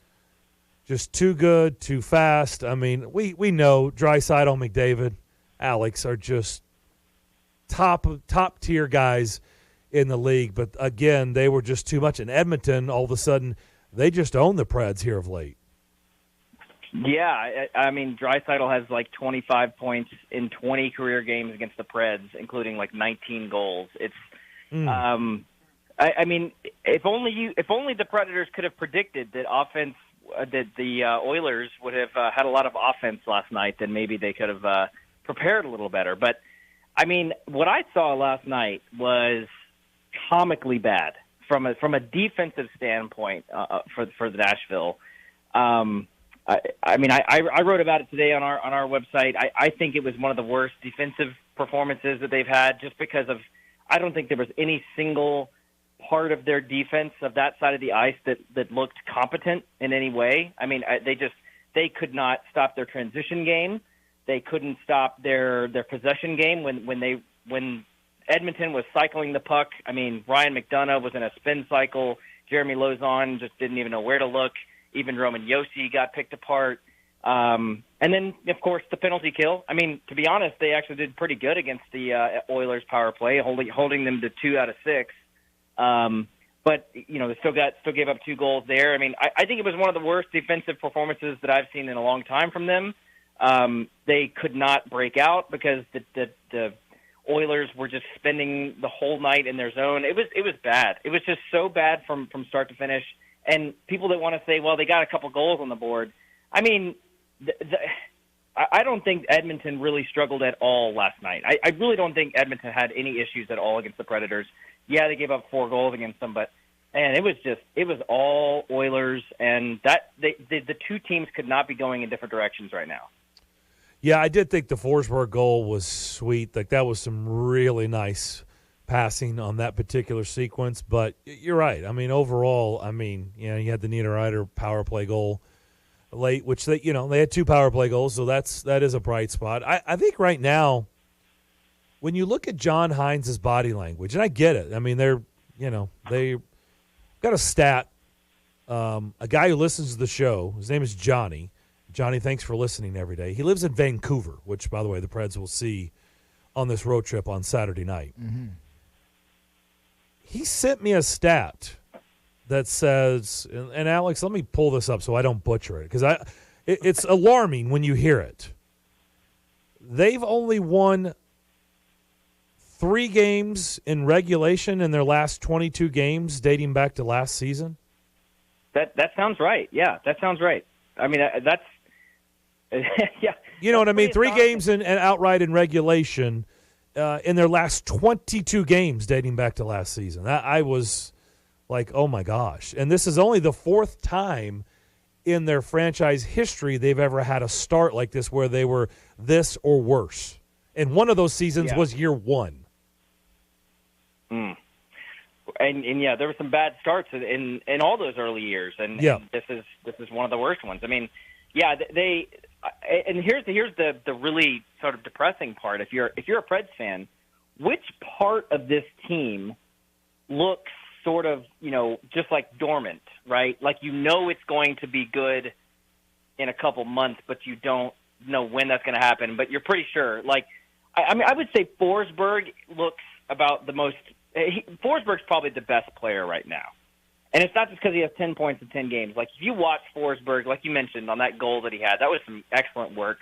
just too good, too fast. I mean, we know Draisaitl, McDavid, Alex are just top-tier guys in the league. But, again, they were just too much. And Edmonton, all of a sudden, they just own the Preds here of late. Yeah, I mean, Draisaitl has like 25 points in 20 career games against the Preds, including like 19 goals. It's, I mean, if only the Predators could have predicted that that the Oilers would have had a lot of offense last night, then maybe they could have prepared a little better. But I mean, what I saw last night was comically bad from a defensive standpoint for the Nashville. I mean, I wrote about it today on our website. I think it was one of the worst defensive performances that they've had, just because of I don't think there was any single part of their defense of that side of the ice that looked competent in any way. I mean, they could not stop their transition game. They couldn't stop their possession game when Edmonton was cycling the puck. I mean, Ryan McDonough was in a spin cycle. Jeremy Lauzon just didn't even know where to look. Even Roman Josi got picked apart. And then, of course, the penalty kill. I mean, to be honest, they actually did pretty good against the Oilers' power play, holding them to 2 out of 6. But, they still gave up 2 goals there. I mean, I think it was one of the worst defensive performances that I've seen in a long time from them. They could not break out because the Oilers were just spending the whole night in their zone. It was bad. It was just so bad from start to finish. And people that want to say, well, they got a couple goals on the board. I mean, I don't think Edmonton really struggled at all last night. I really don't think Edmonton had any issues at all against the Predators. Yeah, they gave up 4 goals against them, but it was all Oilers, and that the two teams could not be going in different directions right now. Yeah, I did think the Forsberg goal was sweet. Like, that was some really nice passing on that particular sequence, but you're right. I mean, overall, you had the Niederreiter power play goal late, which they had 2 power play goals, so that is a bright spot. I think right now, when you look at John Hines' body language, and I get it. I mean, they got a stat. A guy who listens to the show, his name is Johnny. Johnny, thanks for listening every day. He lives in Vancouver, which, by the way, the Preds will see on this road trip on Saturday night. Mm-hmm. He sent me a stat that says, and Alex, let me pull this up so I don't butcher it, because it's alarming when you hear it. They've only won 3 games in regulation in their last 22 games dating back to last season. That sounds right. Yeah, that sounds right. I mean, that's yeah. You know what I mean? 3 games and outright in regulation in their last 22 games dating back to last season. I was like, oh, my gosh. And this is only the 4th time in their franchise history they've ever had a start like this where they were this or worse. And one of those seasons was year 1. Mm. And yeah, there were some bad starts in all those early years, and this is one of the worst ones. I mean, yeah, and here's the really sort of depressing part. If you're a Preds fan, which part of this team looks sort of, just like dormant, right? Like it's going to be good in a couple months, but you don't know when that's going to happen. But you're pretty sure. Like, I would say Forsberg looks about the most. Forsberg's probably the best player right now. And it's not just because he has 10 points in 10 games. Like, if you watch Forsberg, like you mentioned, on that goal that he had, that was some excellent work.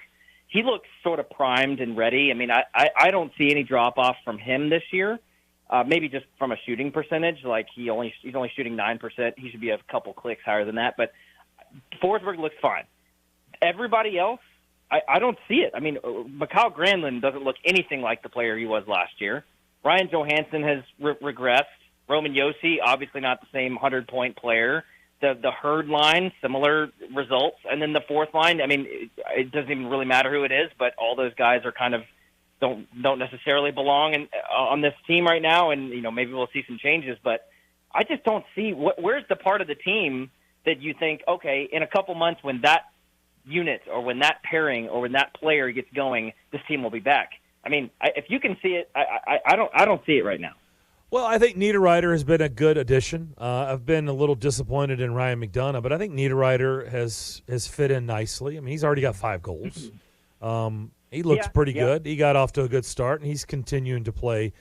He looks sort of primed and ready. I mean, I don't see any drop-off from him this year. Maybe just from a shooting percentage. Like, he's only shooting 9%. He should be a couple clicks higher than that. But Forsberg looks fine. Everybody else, I don't see it. I mean, Mikhail Granlund doesn't look anything like the player he was last year. Ryan Johansson has regressed. Roman Josi, obviously not the same 100-point player. The Herd line, similar results. And then the fourth line, I mean, it doesn't even really matter who it is, but all those guys are kind of don't necessarily belong on this team right now. And, maybe we'll see some changes. But I just don't see where's the part of the team that you think, okay, in a couple months when that unit or when that pairing or when that player gets going, this team will be back. I mean, if you can see it, I don't see it right now. Well, I think Niederreiter has been a good addition. I've been a little disappointed in Ryan McDonough, but I think Niederreiter has fit in nicely. I mean, he's already got 5 goals. He looks pretty good. He got off to a good start, and he's continuing to play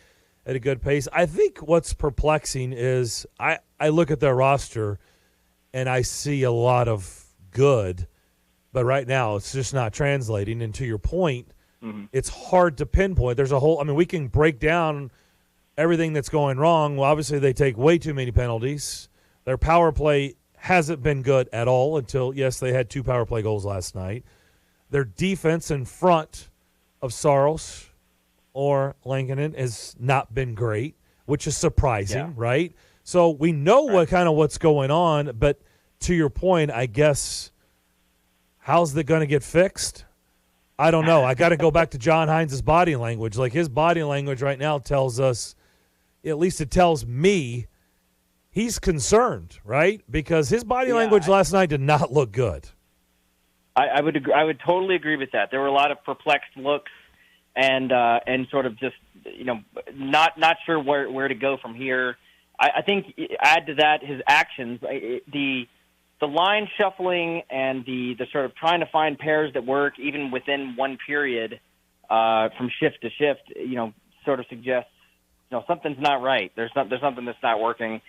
at a good pace. I think what's perplexing is I look at their roster, and I see a lot of good, but right now it's just not translating. And to your point, it's hard to pinpoint. There's a whole – I mean, we can break down – everything that's going wrong. Well, obviously they take way too many penalties. Their power play hasn't been good at all until, yes, they had 2 power play goals last night. Their defense in front of Saros or Lankinen has not been great, which is surprising, right? So we know what's going on, but to your point, I guess, how's that going to get fixed? I don't know. I got to go back to John Hines' body language. Like, his body language right now tells us, at least it tells me, he's concerned, right? Because his body language last night did not look good. I would agree. I would totally agree with that. There were a lot of perplexed looks and sort of just not sure where to go from here. I think add to that his actions, the line shuffling and the sort of trying to find pairs that work even within one period from shift to shift. Sort of suggests something's not right. There's something that's not working.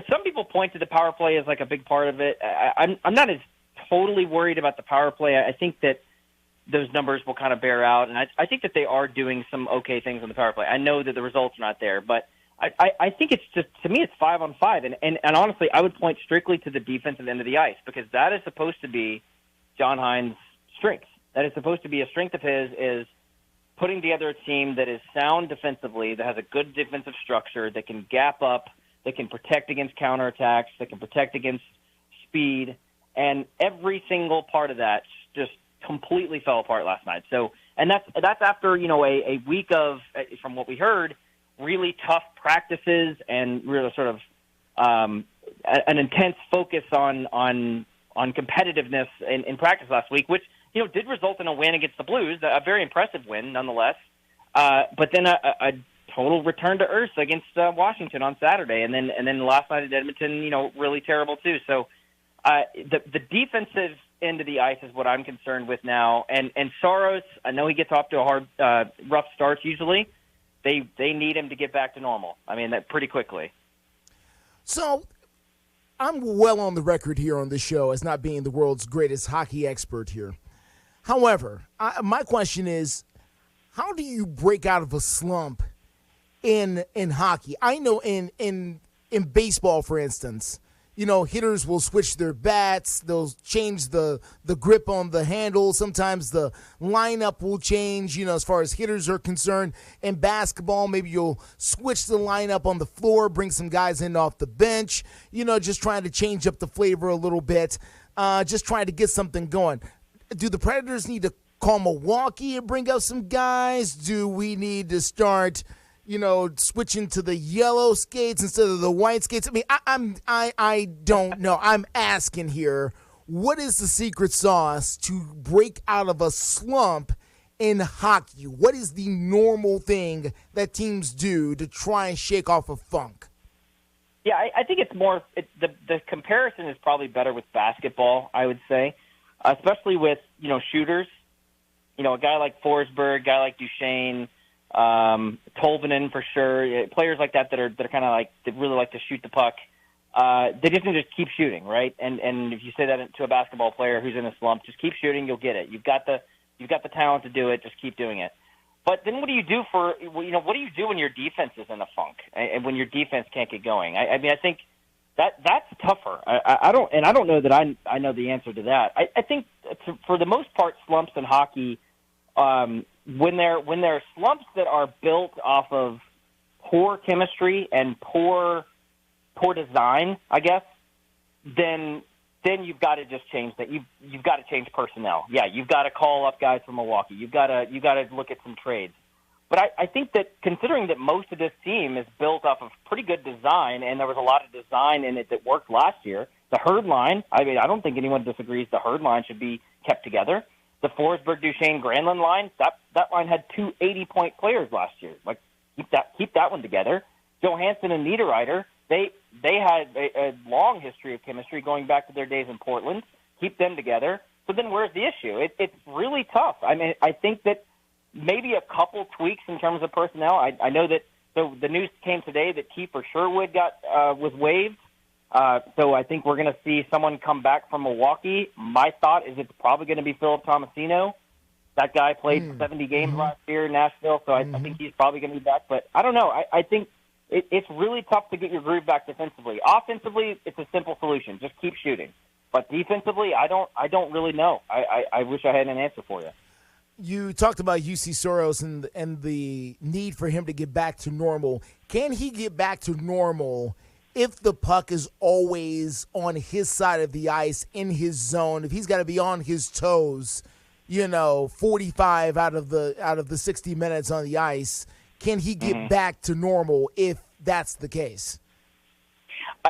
Some people point to the power play as like a big part of it. I'm not as totally worried about the power play. I think that those numbers will kind of bear out, and I think that they are doing some okay things on the power play. I know that the results are not there, but I think it's just, to me, it's 5 on 5. And honestly, I would point strictly to the defensive end of the ice because that is supposed to be John Hines' strength. That is supposed to be a strength of his, is putting together a team that is sound defensively, that has a good defensive structure, that can gap up, that can protect against counterattacks, that can protect against speed. And every single part of that just completely fell apart last night. So, and that's after, a week of, from what we heard, really tough practices and really sort of an intense focus on competitiveness in practice last week, which did result in a win against the Blues, a very impressive win nonetheless. But then a total return to earth against Washington on Saturday, and then last night at Edmonton, really terrible too. So the defensive end of the ice is what I'm concerned with now. And Saros, I know he gets off to a hard, rough start usually. They need him to get back to normal. I mean, that pretty quickly. So I'm well on the record here on this show as not being the world's greatest hockey expert here. However, my question is, how do you break out of a slump in hockey? I know in baseball, for instance, hitters will switch their bats. They'll change the grip on the handle. Sometimes the lineup will change, as far as hitters are concerned. In basketball, maybe you'll switch the lineup on the floor, bring some guys in off the bench, just trying to change up the flavor a little bit, just trying to get something going. Do the Predators need to call Milwaukee and bring up some guys? Do we need to start switching to the yellow skates instead of the white skates? I mean, I don't know. I'm asking here, what is the secret sauce to break out of a slump in hockey? What is the normal thing that teams do to try and shake off a funk? Yeah, I think it's more the comparison is probably better with basketball, I would say, especially with, shooters. A guy like Forsberg, a guy like Duchesne, Tolvanen for sure, players like that are kind of like, that really like to shoot the puck. They just need to keep shooting, right? And if you say that to a basketball player who's in a slump, just keep shooting, you'll get it. You've got the talent to do it, just keep doing it. But then what do you do what do you do when your defense is in a funk and when your defense can't get going? I think that's tougher. I don't know that I know the answer to that. I think for the most part, slumps in hockey, when there are slumps that are built off of poor chemistry and poor design, I guess, then you've got to just change that. You've got to change personnel. Yeah, you've got to call up guys from Milwaukee. You've got to look at some trades. But I think that considering that most of this team is built off of pretty good design, and there was a lot of design in it that worked last year, the Herd line, I don't think anyone disagrees the Herd line should be kept together. The Forsberg, Duchesne, Granlund line, that line had 2 80-point players last year. Like, keep that one together. Johansson and Niederreiter, they had a long history of chemistry going back to their days in Portland. Keep them together. So then where's the issue? It's really tough. I think that maybe a couple tweaks in terms of personnel. I know that the news came today that Kiefer Sherwood was waived. So I think we're going to see someone come back from Milwaukee. My thought is it's probably going to be Philip Tomasino. That guy played 70 games last year in Nashville, so I think he's probably going to be back. But I don't know. I think it's really tough to get your groove back defensively. Offensively, it's a simple solution. Just keep shooting. But defensively, I don't really know. I wish I had an answer for you. You talked about UC Soros and the need for him to get back to normal. Can he get back to normal if the puck is always on his side of the ice, in his zone, if he's got to be on his toes, 45 out of the 60 minutes on the ice? Can he get back to normal if that's the case?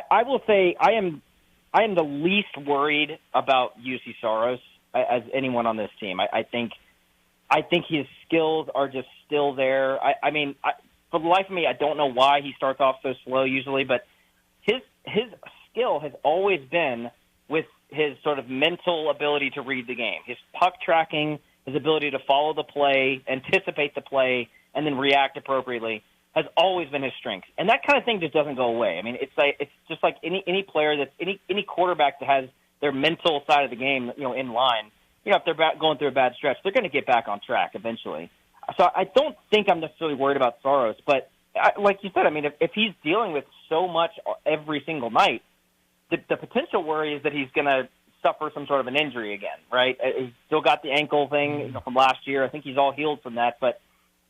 I will say I am the least worried about UC Soros as anyone on this team. I think his skills are just still there. For the life of me, I don't know why he starts off so slow usually, but his skill has always been with his sort of mental ability to read the game, his puck tracking, his ability to follow the play, anticipate the play, and then react appropriately has always been his strength. And that kind of thing just doesn't go away. It's just like any player any quarterback that has their mental side of the game, in line. If they're going through a bad stretch, they're going to get back on track eventually. So I don't think I'm necessarily worried about Soros, but like you said, if he's dealing with so much every single night, the potential worry is that he's going to suffer some sort of an injury again, right? He's still got the ankle thing from last year. I think he's all healed from that, but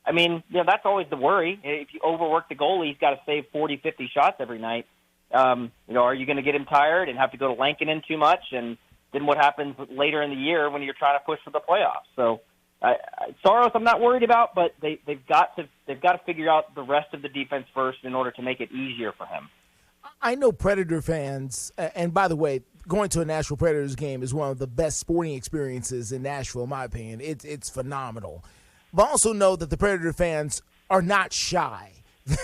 that's always the worry. If you overwork the goalie, he's got to save 40, 50 shots every night. Are you going to get him tired and have to go to Lankinen too much? And then what happens later in the year when you're trying to push for the playoffs? So Soros, I'm not worried about, but they've got to figure out the rest of the defense first in order to make it easier for him. I know Predator fans, and by the way, going to a Nashville Predators game is one of the best sporting experiences in Nashville, in my opinion. It's phenomenal. But I also know that the Predator fans are not shy.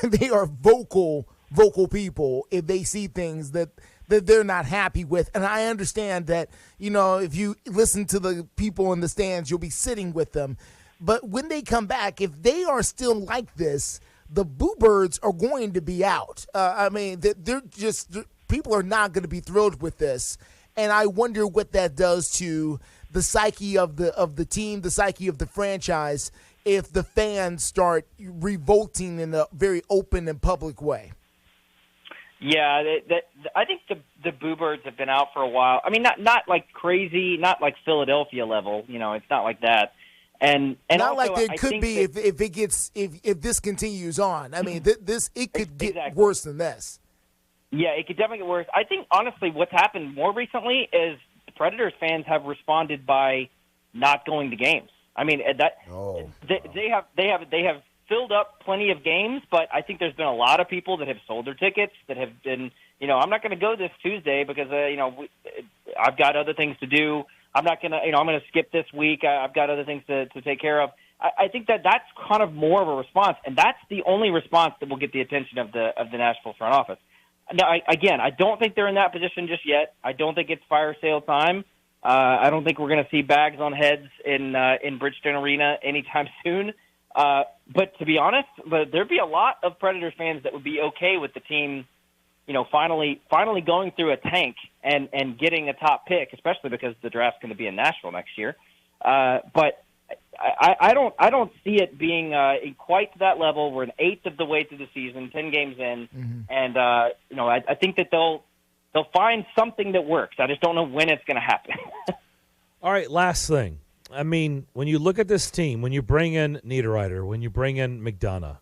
They are vocal people if they see things that they're not happy with. And I understand that, if you listen to the people in the stands, you'll be sitting with them. But when they come back, if they are still like this, the Boo Birds are going to be out. People are not going to be thrilled with this. And I wonder what that does to the psyche of the team, the psyche of the franchise, if the fans start revolting in a very open and public way. Yeah, I think the Boo Birds have been out for a while. Not like crazy, not like Philadelphia level. It's not like that. And not also, like there could be if this continues on. It could get worse than this. Yeah, it could definitely get worse. I think honestly, what's happened more recently is the Predators fans have responded by not going to games. They have filled up plenty of games, but I think there's been a lot of people that have sold their tickets, that have been I'm not going to go this Tuesday because, I've got other things to do. I'm not going to, I'm going to skip this week. I've got other things to take care of. I think that's kind of more of a response, and that's the only response that will get the attention of the Nashville front office. Now, I don't think they're in that position just yet. I don't think it's fire sale time. I don't think we're going to see bags on heads in Bridgestone Arena anytime soon. But to be honest, there'd be a lot of Predators fans that would be okay with the team, finally going through a tank and getting a top pick, especially because the draft's going to be in Nashville next year. But I don't see it being quite to that level. We're an eighth of the way through the season, 10 games in, and I think that they'll find something that works. I just don't know when it's going to happen. All right, last thing. I mean, when you look at this team, when you bring in Niederreiter, when you bring in McDonough,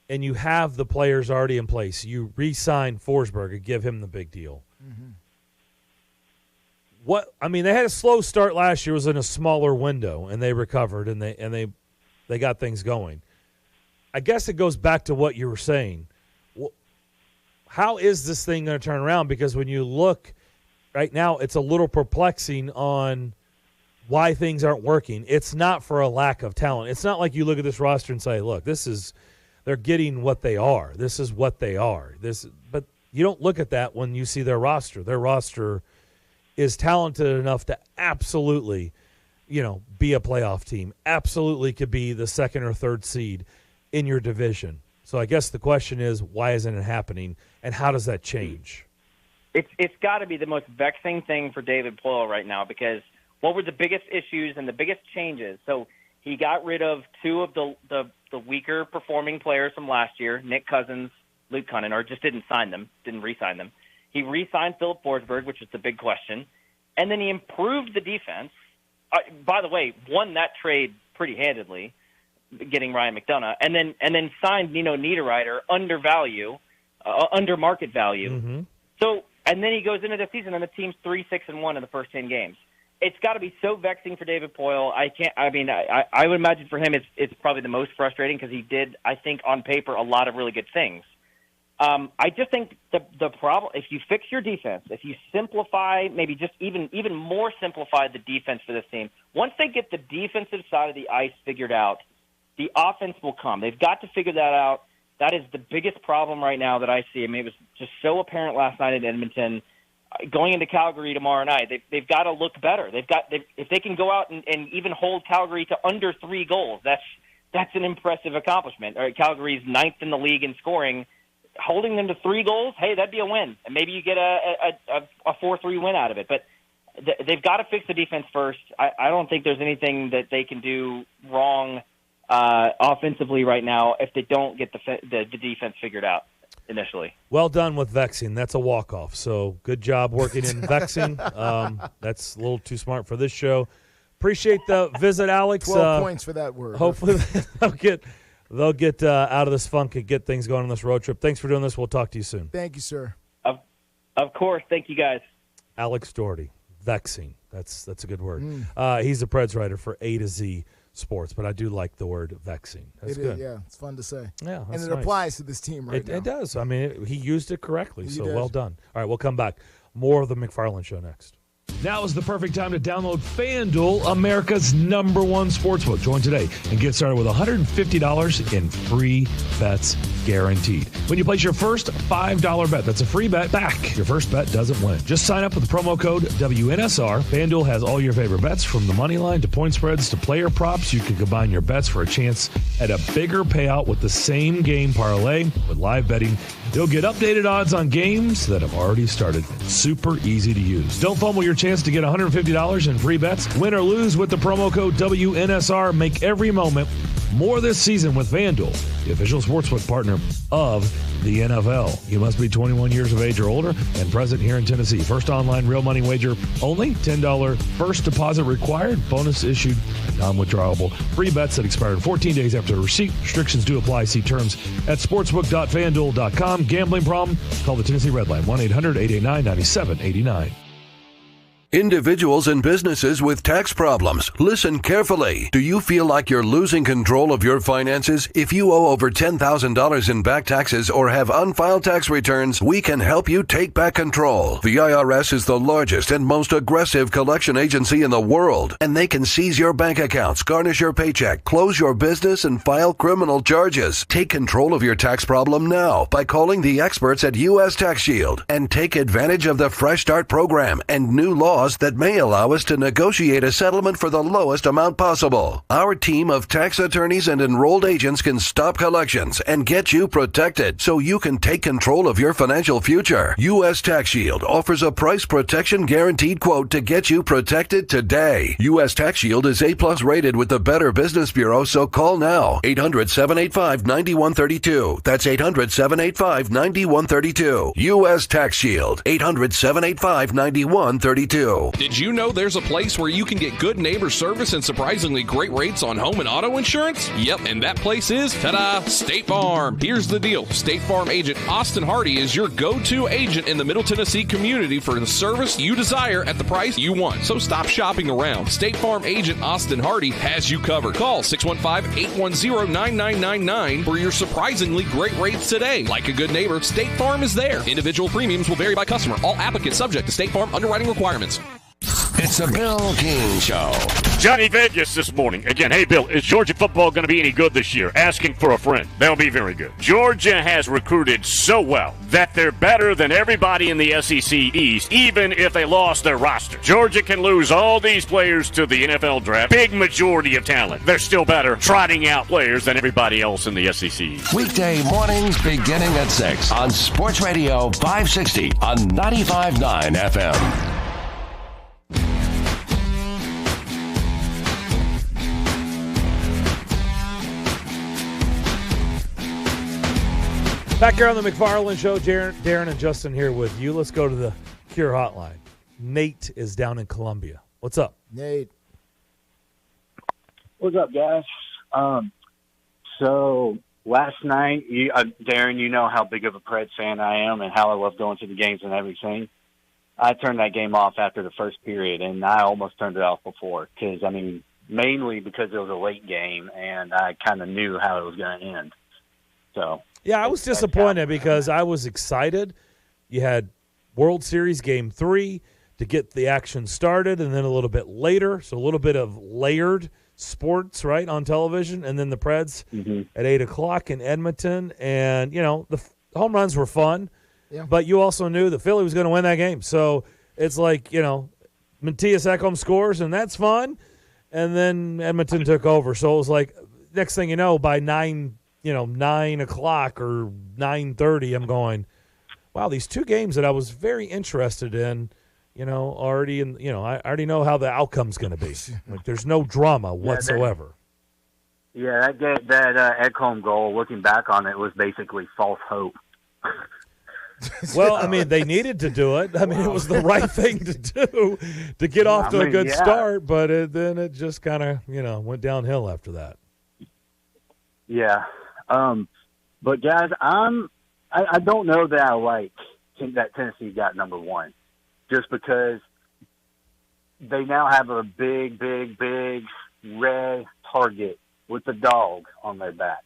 and you have the players already in place, you re-sign Forsberg and give him the big deal. They had a slow start last year. It was in a smaller window, and they recovered, and they got things going. I guess it goes back to what you were saying. How is this thing going to turn around? Because when you look right now, it's a little perplexing on why things aren't working. It's not for a lack of talent. It's not like you look at this roster and say, look, they're getting what they are. This is what they are. But you don't look at that when you see their roster. Their roster is talented enough to absolutely, be a playoff team. Absolutely could be the second or third seed in your division. So I guess the question is, why isn't it happening, and how does that change? It's got to be the most vexing thing for David Poile right now, because what were the biggest issues and the biggest changes? So he got rid of two of the weaker performing players from last year, Nick Cousins, Luke Cunnin, or just didn't re-sign them. He re-signed Philip Forsberg, which was the big question, and then he improved the defense. By the way, won that trade pretty handedly, getting Ryan McDonough, and then signed Niederreiter under market value. Mm-hmm. So, and then he goes into the season, and the team's 3-6-1 in the first 10 games. It's got to be so vexing for David Poile. I would imagine for him it's probably the most frustrating, because he did, I think, on paper, a lot of really good things. I just think the problem, if you fix your defense, if you simplify, maybe just even more simplify the defense for this team, once they get the defensive side of the ice figured out, the offense will come. They've got to figure that out. That is the biggest problem right now that I see. I mean, it was just so apparent last night in Edmonton. Going into Calgary tomorrow night, they've got to look better. If they can go out and even hold Calgary to under 3 goals, that's an impressive accomplishment. Calgary's 9th in the league in scoring. Holding them to 3 goals, hey, that'd be a win. And maybe you get a 4-3 win out of it. But they've got to fix the defense first. I don't think there's anything that they can do wrong offensively right now if they don't get the defense figured out initially. Well done with vexing. That's a walk-off. So good job working in vexing. That's a little too smart for this show. Appreciate the visit, Alex. 12 points for that word. Hopefully they'll get out of this funk and get things going on this road trip. Thanks for doing this. We'll talk to you soon. Thank you, sir. Of course. Thank you, guys. Alex Doherty, vexing. That's a good word. He's a Preds writer for A to Z Sports, but I do like the word vexing. That's good. Yeah, it's fun to say. Yeah, and it nice. applies to this team right now. It does. I mean, he used it correctly, He so did. well done. All right, we'll come back. More of the McFarland Show next. Now is the perfect time to download FanDuel, America's #1 sportsbook. Join today and get started with $150 in free bets guaranteed. When you place your first $5 bet, that's a free bet back. Your first bet doesn't win. Just sign up with the promo code WNSR. FanDuel has all your favorite bets, from the money line to point spreads to player props. You can combine your bets for a chance at a bigger payout with the same game parlay. With live betting, you'll get updated odds on games that have already started. Super easy to use. Don't fumble your chance to get $150 in free bets. Win or lose with the promo code WNSR. Make every moment more this season with FanDuel, the official sportsbook partner of the NFL. You must be 21 years of age or older and present here in Tennessee. First online real money wager only. $10 first deposit required. Bonus issued, non-withdrawable. Free bets that expire in 14 days after receipt. Restrictions do apply. See terms at sportsbook.fanduel.com. Gambling problem? Call the Tennessee Red Line, 1-800-889-9789. Individuals and businesses with tax problems, listen carefully. Do you feel like you're losing control of your finances? If you owe over $10,000 in back taxes or have unfiled tax returns, we can help you take back control. The IRS is the largest and most aggressive collection agency in the world, and they can seize your bank accounts, garnish your paycheck, close your business, and file criminal charges. Take control of your tax problem now by calling the experts at U.S. Tax Shield and take advantage of the Fresh Start program and new laws that may allow us to negotiate a settlement for the lowest amount possible. Our team of tax attorneys and enrolled agents can stop collections and get you protected so you can take control of your financial future. U.S. Tax Shield offers a price protection guaranteed quote to get you protected today. U.S. Tax Shield is A+ rated with the Better Business Bureau, so call now. 800-785-9132. That's 800-785-9132. U.S. Tax Shield. 800-785-9132. Did you know there's a place where you can get good neighbor service and surprisingly great rates on home and auto insurance? Yep, and that place is, ta-da, State Farm. Here's the deal. State Farm agent Austin Hardy is your go-to agent in the Middle Tennessee community for the service you desire at the price you want. So stop shopping around. State Farm agent Austin Hardy has you covered. Call 615-810-9999 for your surprisingly great rates today. Like a good neighbor, State Farm is there. Individual premiums will vary by customer. All applicants subject to State Farm underwriting requirements. It's a Bill King Show. Johnny Vegas this morning. Again, hey, Bill, is Georgia football going to be any good this year? Asking for a friend. They'll be very good. Georgia has recruited so well that they're better than everybody in the SEC East, even if they lost their roster. Georgia can lose all these players to the NFL draft. Big majority of talent. They're still better trotting out players than everybody else in the SEC East. Weekday mornings beginning at 6 on Sports Radio 560 on 95.9 FM. Back here on the McFarland Show, Darren and Justin here with you. Let's go to the Cure Hotline. Nate is down in Columbia. What's up? Nate. What's up, guys? So last night, Darren, you know how big of a Preds fan I am and how I love going to the games and everything. I turned that game off after the first period, and I almost turned it off before because, mainly because it was a late game, and I kind of knew how it was going to end. So yeah, I was disappointed because I was excited. You had World Series Game 3 to get the action started, and then a little bit later, so a little bit of layered sports, right, on television, and then the Preds at 8 o'clock in Edmonton. And, the home runs were fun, but you also knew that Philly was going to win that game. So it's like, Matthias Ekholm scores, and that's fun. And then Edmonton took over. So it was like, next thing you know, by 9 o'clock or 9:30, I'm going, wow, these two games that I was very interested in, already I already know how the outcome's going to be. Like, there's no drama whatsoever. That Ekholm goal, looking back on it, was basically false hope. Well, they needed to do it. It was the right thing to do to get off to a good start, but then it just kind of, went downhill after that. Yeah. But guys, I don't know that I like that Tennessee got number one, just because they now have a big red target with the dog on their back.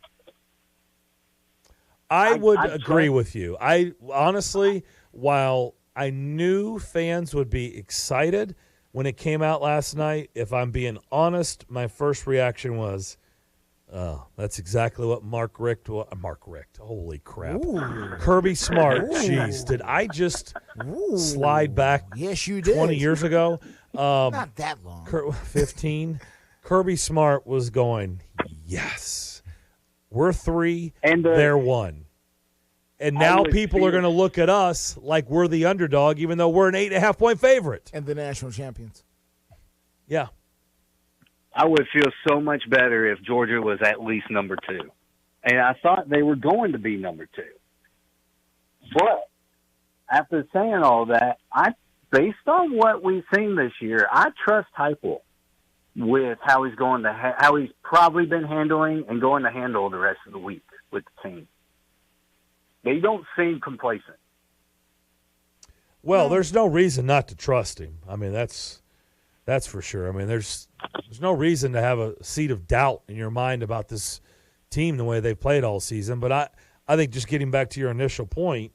I would agree with you. I honestly, while I knew fans would be excited when it came out last night, if I'm being honest, my first reaction was, oh, that's exactly what Mark Richt, holy crap. Ooh. Kirby Smart, jeez, did I just slide back yes, you did. 20 years ago? Not that long. 15. Kirby Smart was going, yes, we're 3, and they're 1. And now people are going to look at us like we're the underdog, even though we're an 8.5-point favorite. And the national champions. Yeah. I would feel so much better if Georgia was at least number 2. And I thought they were going to be number 2. But after saying all that, based on what we've seen this year, I trust Heupel with how he's going to how he's probably been handling and going to handle the rest of the week with the team. They don't seem complacent. Well, there's no reason not to trust him. I mean, that's for sure. I mean, there's no reason to have a seed of doubt in your mind about this team the way they've played all season. But I think just getting back to your initial point,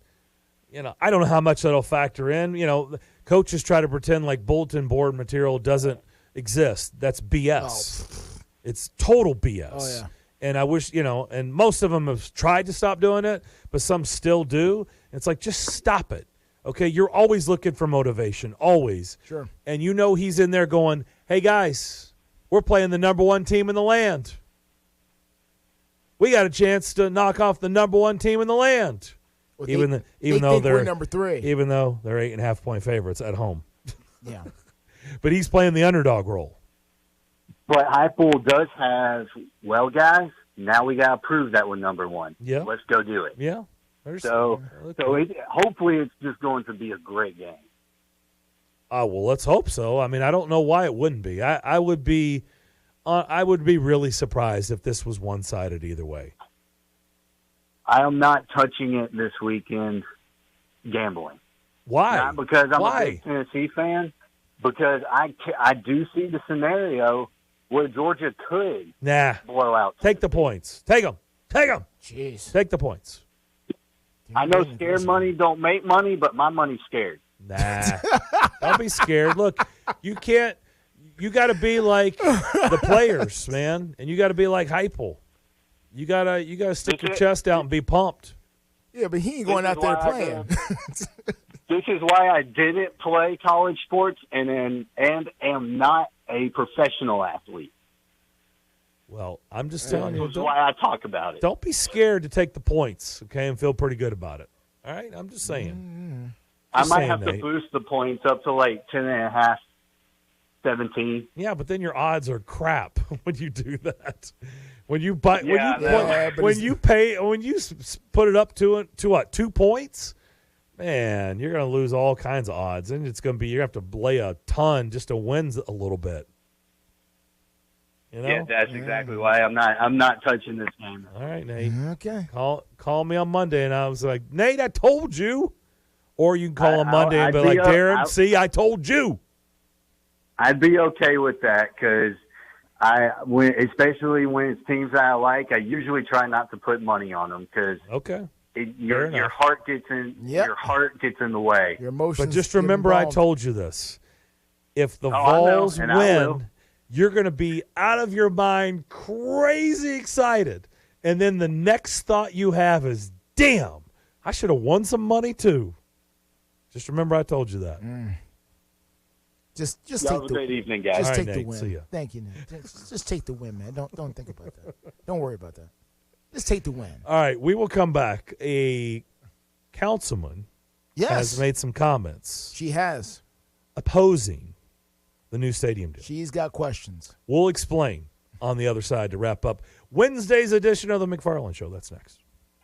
I don't know how much that'll factor in. Coaches try to pretend like bulletin board material doesn't exist. That's BS. Oh. It's total BS. Oh, yeah. And I wish, and most of them have tried to stop doing it, but some still do. It's like, just stop it. Okay, you're always looking for motivation, always. Sure. And he's in there going, hey, guys, we're playing the number one team in the land. We got a chance to knock off the number one team in the land. Well, even they though think they're we're number 3. Even though they're 8.5-point favorites at home. Yeah. But he's playing the underdog role. But Heupel does have, guys, now we got to prove that we're number 1. Yeah. Let's go do it. Yeah. Hopefully it's just going to be a great game. Well, let's hope so. I mean, I don't know why it wouldn't be. I would be really surprised if this was one-sided either way. I am not touching it this weekend gambling. Why? Not because I'm a big Tennessee fan, because I do see the scenario where Georgia could blow out. Take the points. Take them. Jeez. Take the points. I know scared money don't make money, but my money's scared. Nah. Don't be scared. Look, you can't – you got to be like the players, man, and you got to be like Heupel. You gotta stick your chest out and be pumped. Yeah, but he ain't going out there playing. This is why I didn't play college sports and am not a professional athlete. Well, I'm just telling you. This is why I talk about it. Don't be scared to take the points, okay, and feel pretty good about it. All right? I'm just saying. I might have to boost the points up to like 10.5, 17. Yeah, but then your odds are crap when you do that. When you put it up to what, 2 points, man, you're going to lose all kinds of odds, and it's going to be you have to lay a ton just to win a little bit. Yeah, that's exactly why I'm not touching this game. All right, Nate. Okay. Call me on Monday, and I was like, Nate, I told you. Or you can call on Monday and be like, Darren, see, I told you. I'd be okay with that because especially when it's teams that I like, I usually try not to put money on them because your heart gets in the way. Your emotions. But just remember, I told you this: if the Vols win, you're going to be out of your mind, crazy excited, and then the next thought you have is, "Damn, I should have won some money too." Just remember, I told you that. Just have a great evening, guys. Just right, take Nate, the win. see ya. Thank you, Nate. Just take the win, man. Don't think about that. Don't worry about that. Just take the win. All right, we will come back. A councilman has made some comments. She has. Opposing the new stadium deal. She's got questions. We'll explain on the other side to wrap up Wednesday's edition of the McFarland Show. That's next.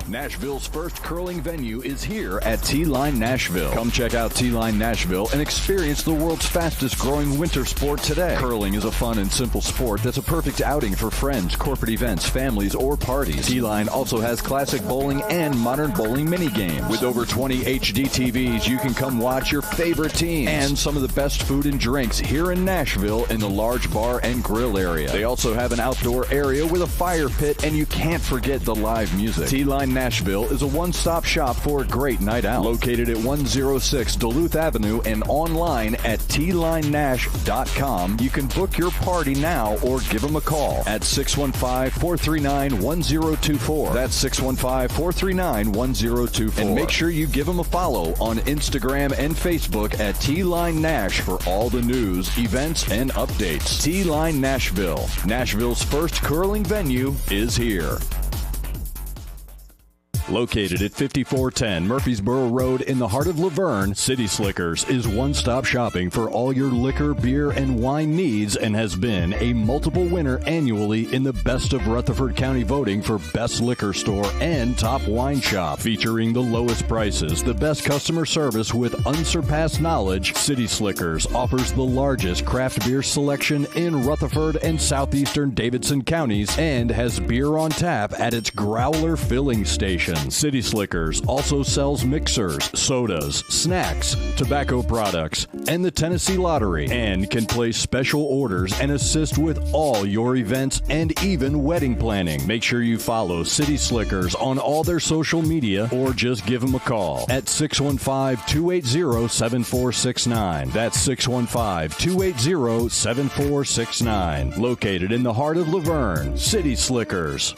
Nashville's first curling venue is here at T-Line Nashville. Come check out T-Line Nashville and experience the world's fastest growing winter sport today. Curling is a fun and simple sport that's a perfect outing for friends, corporate events, families, or parties. T-Line also has classic bowling and modern bowling minigame. With over 20 HD TVs, you can come watch your favorite teams and some of the best food and drinks here in Nashville in the large bar and grill area. They also have an outdoor area with a fire pit, and you can't forget the live music. T-Line Nashville is a one-stop shop for a great night out. Located at 106 Duluth Avenue and online at tlinenash.com. You can book your party now or give them a call at 615-439-1024. That's 615-439-1024. And make sure you give them a follow on Instagram and Facebook at T-Line Nash for all the news, events, and updates. T-Line Nashville. Nashville's first curling venue is here. Located at 5410 Murfreesboro Road in the heart of Laverne, City Slickers is one-stop shopping for all your liquor, beer, and wine needs and has been a multiple winner annually in the Best of Rutherford County voting for Best Liquor Store and Top Wine Shop. Featuring the lowest prices, the best customer service with unsurpassed knowledge, City Slickers offers the largest craft beer selection in Rutherford and southeastern Davidson counties and has beer on tap at its Growler filling station. season. City Slickers also sells mixers, sodas, snacks, tobacco products, and the Tennessee Lottery, and can place special orders and assist with all your events and even wedding planning. Make sure you follow City Slickers on all their social media or just give them a call at 615-280-7469. That's 615-280-7469. Located in the heart of Laverne, City Slickers.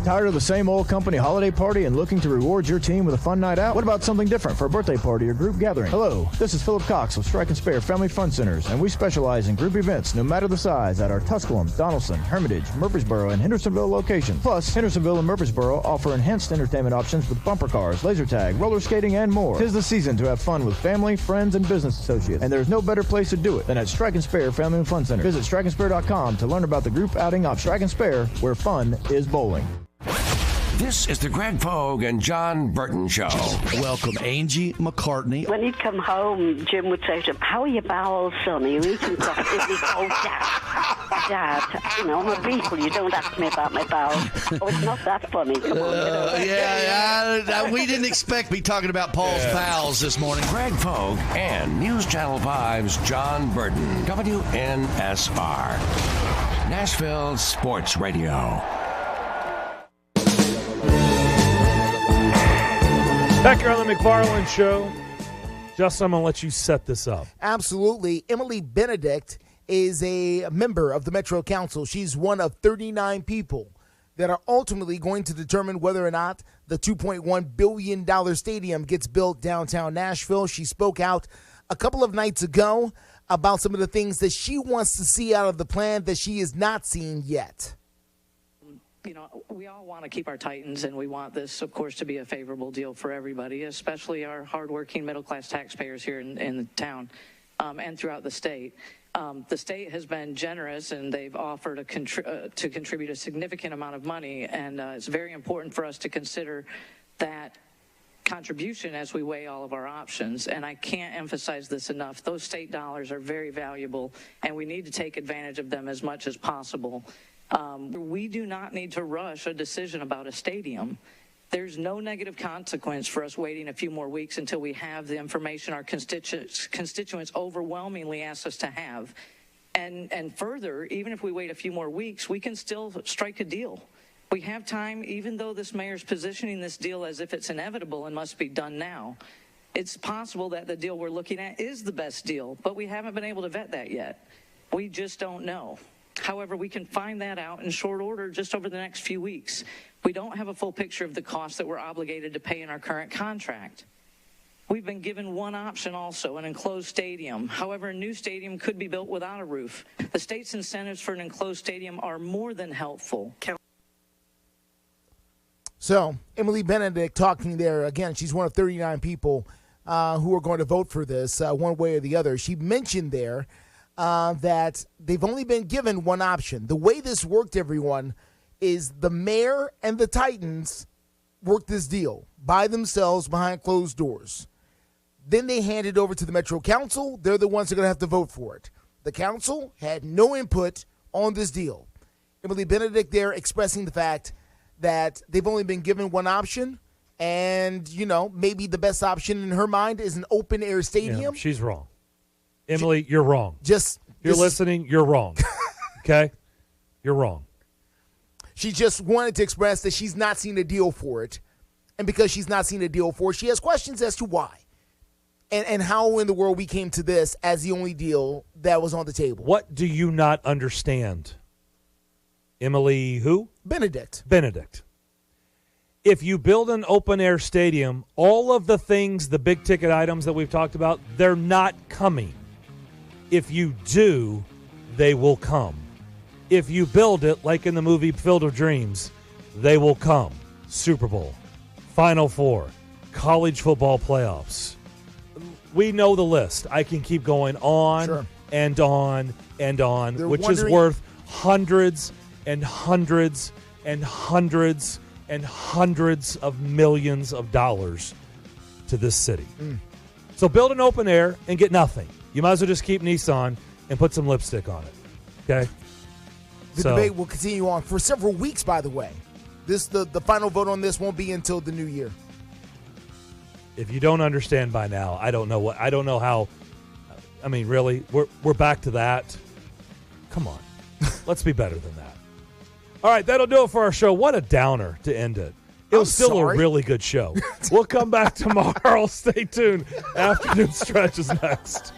Tired of the same old company holiday party and looking to reward your team with a fun night out? What about something different for a birthday party or group gathering? Hello, this is Philip Cox of Strike and Spare Family Fun Centers, and we specialize in group events no matter the size at our Tusculum, Donaldson, Hermitage, Murfreesboro, and Hendersonville locations. Plus, Hendersonville and Murfreesboro offer enhanced entertainment options with bumper cars, laser tag, roller skating, and more. 'Tis the season to have fun with family, friends, and business associates, and there's no better place to do it than at Strike and Spare Family and Fun Center. Visit strikeandspare.com to learn about the group outing option. Strike and Spare, where fun is bowling. This is the Greg Pogue and John Burton Show. Welcome, Angie McCartney. When he'd come home, Jim would say to him, "How are your bowels, son? Are you eating something?" "Oh, Dad, you know, I'm a beetle. You don't ask me about my bowels." "Oh, it's not that funny. Come on." We didn't expect to be talking about Paul's bowels this morning. Greg Pogue and News Channel 5's John Burton, WNSR, Nashville Sports Radio. Back here on the McFarland Show. Justin, I'm going to let you set this up. Absolutely. Emily Benedict is a member of the Metro Council. She's one of 39 people that are ultimately going to determine whether or not the $2.1 billion stadium gets built downtown Nashville. She spoke out a couple of nights ago about some of the things that she wants to see out of the plan that she is not seeing yet. You know, we all want to keep our Titans, and we want this, of course, to be a favorable deal for everybody, especially our hardworking middle-class taxpayers here in the town and throughout the state. The state has been generous, and they've offered to contribute a significant amount of money, and it's very important for us to consider that contribution as we weigh all of our options. And I can't emphasize this enough. Those state dollars are very valuable, and we need to take advantage of them as much as possible. We do not need to rush a decision about a stadium. There's no negative consequence for us waiting a few more weeks until we have the information our constituents overwhelmingly ask us to have. And further, even if we wait a few more weeks, we can still strike a deal. We have time, even though this mayor's positioning this deal as if it's inevitable and must be done now. It's possible that the deal we're looking at is the best deal, but we haven't been able to vet that yet. We just don't know. However, we can find that out in short order just over the next few weeks. We don't have a full picture of the costs that we're obligated to pay in our current contract. We've been given one option also, an enclosed stadium. However, a new stadium could be built without a roof. The state's incentives for an enclosed stadium are more than helpful. So, Emily Benedict talking there. Again, she's one of 39 people who are going to vote for this one way or the other. She mentioned there that they've only been given one option. The way this worked, everyone, is the mayor and the Titans worked this deal by themselves behind closed doors. Then they hand it over to the Metro Council. They're the ones that are going to have to vote for it. The council had no input on this deal. Emily Benedict there expressing the fact that they've only been given one option, and, you know, maybe the best option in her mind is an open-air stadium. Yeah, she's wrong. Emily, you're wrong. You're listening, you're wrong. Okay? You're wrong. She just wanted to express that she's not seen a deal for it. And because she's not seen a deal for it, she has questions as to why. And how in the world we came to this as the only deal that was on the table. What do you not understand? Emily who? Benedict. If you build an open-air stadium, all of the things, the big-ticket items that we've talked about, they're not coming. If you do, they will come. If you build it, like in the movie Field of Dreams, they will come. Super Bowl, Final Four, college football playoffs. We know the list. I can keep going on and on and on, which is worth hundreds and hundreds and hundreds and hundreds of millions of dollars to this city. So build an open air and get nothing. You might as well just keep Nissan and put some lipstick on it. Okay? The debate will continue on for several weeks, by the way. The final vote on this won't be until the new year. If you don't understand by now, I don't know how. I mean, really, we're back to that. Come on, let's be better than that. All right, that'll do it for our show. What a downer to end it. It was still a really good show. We'll come back tomorrow. Stay tuned. Afternoon Stretch is next.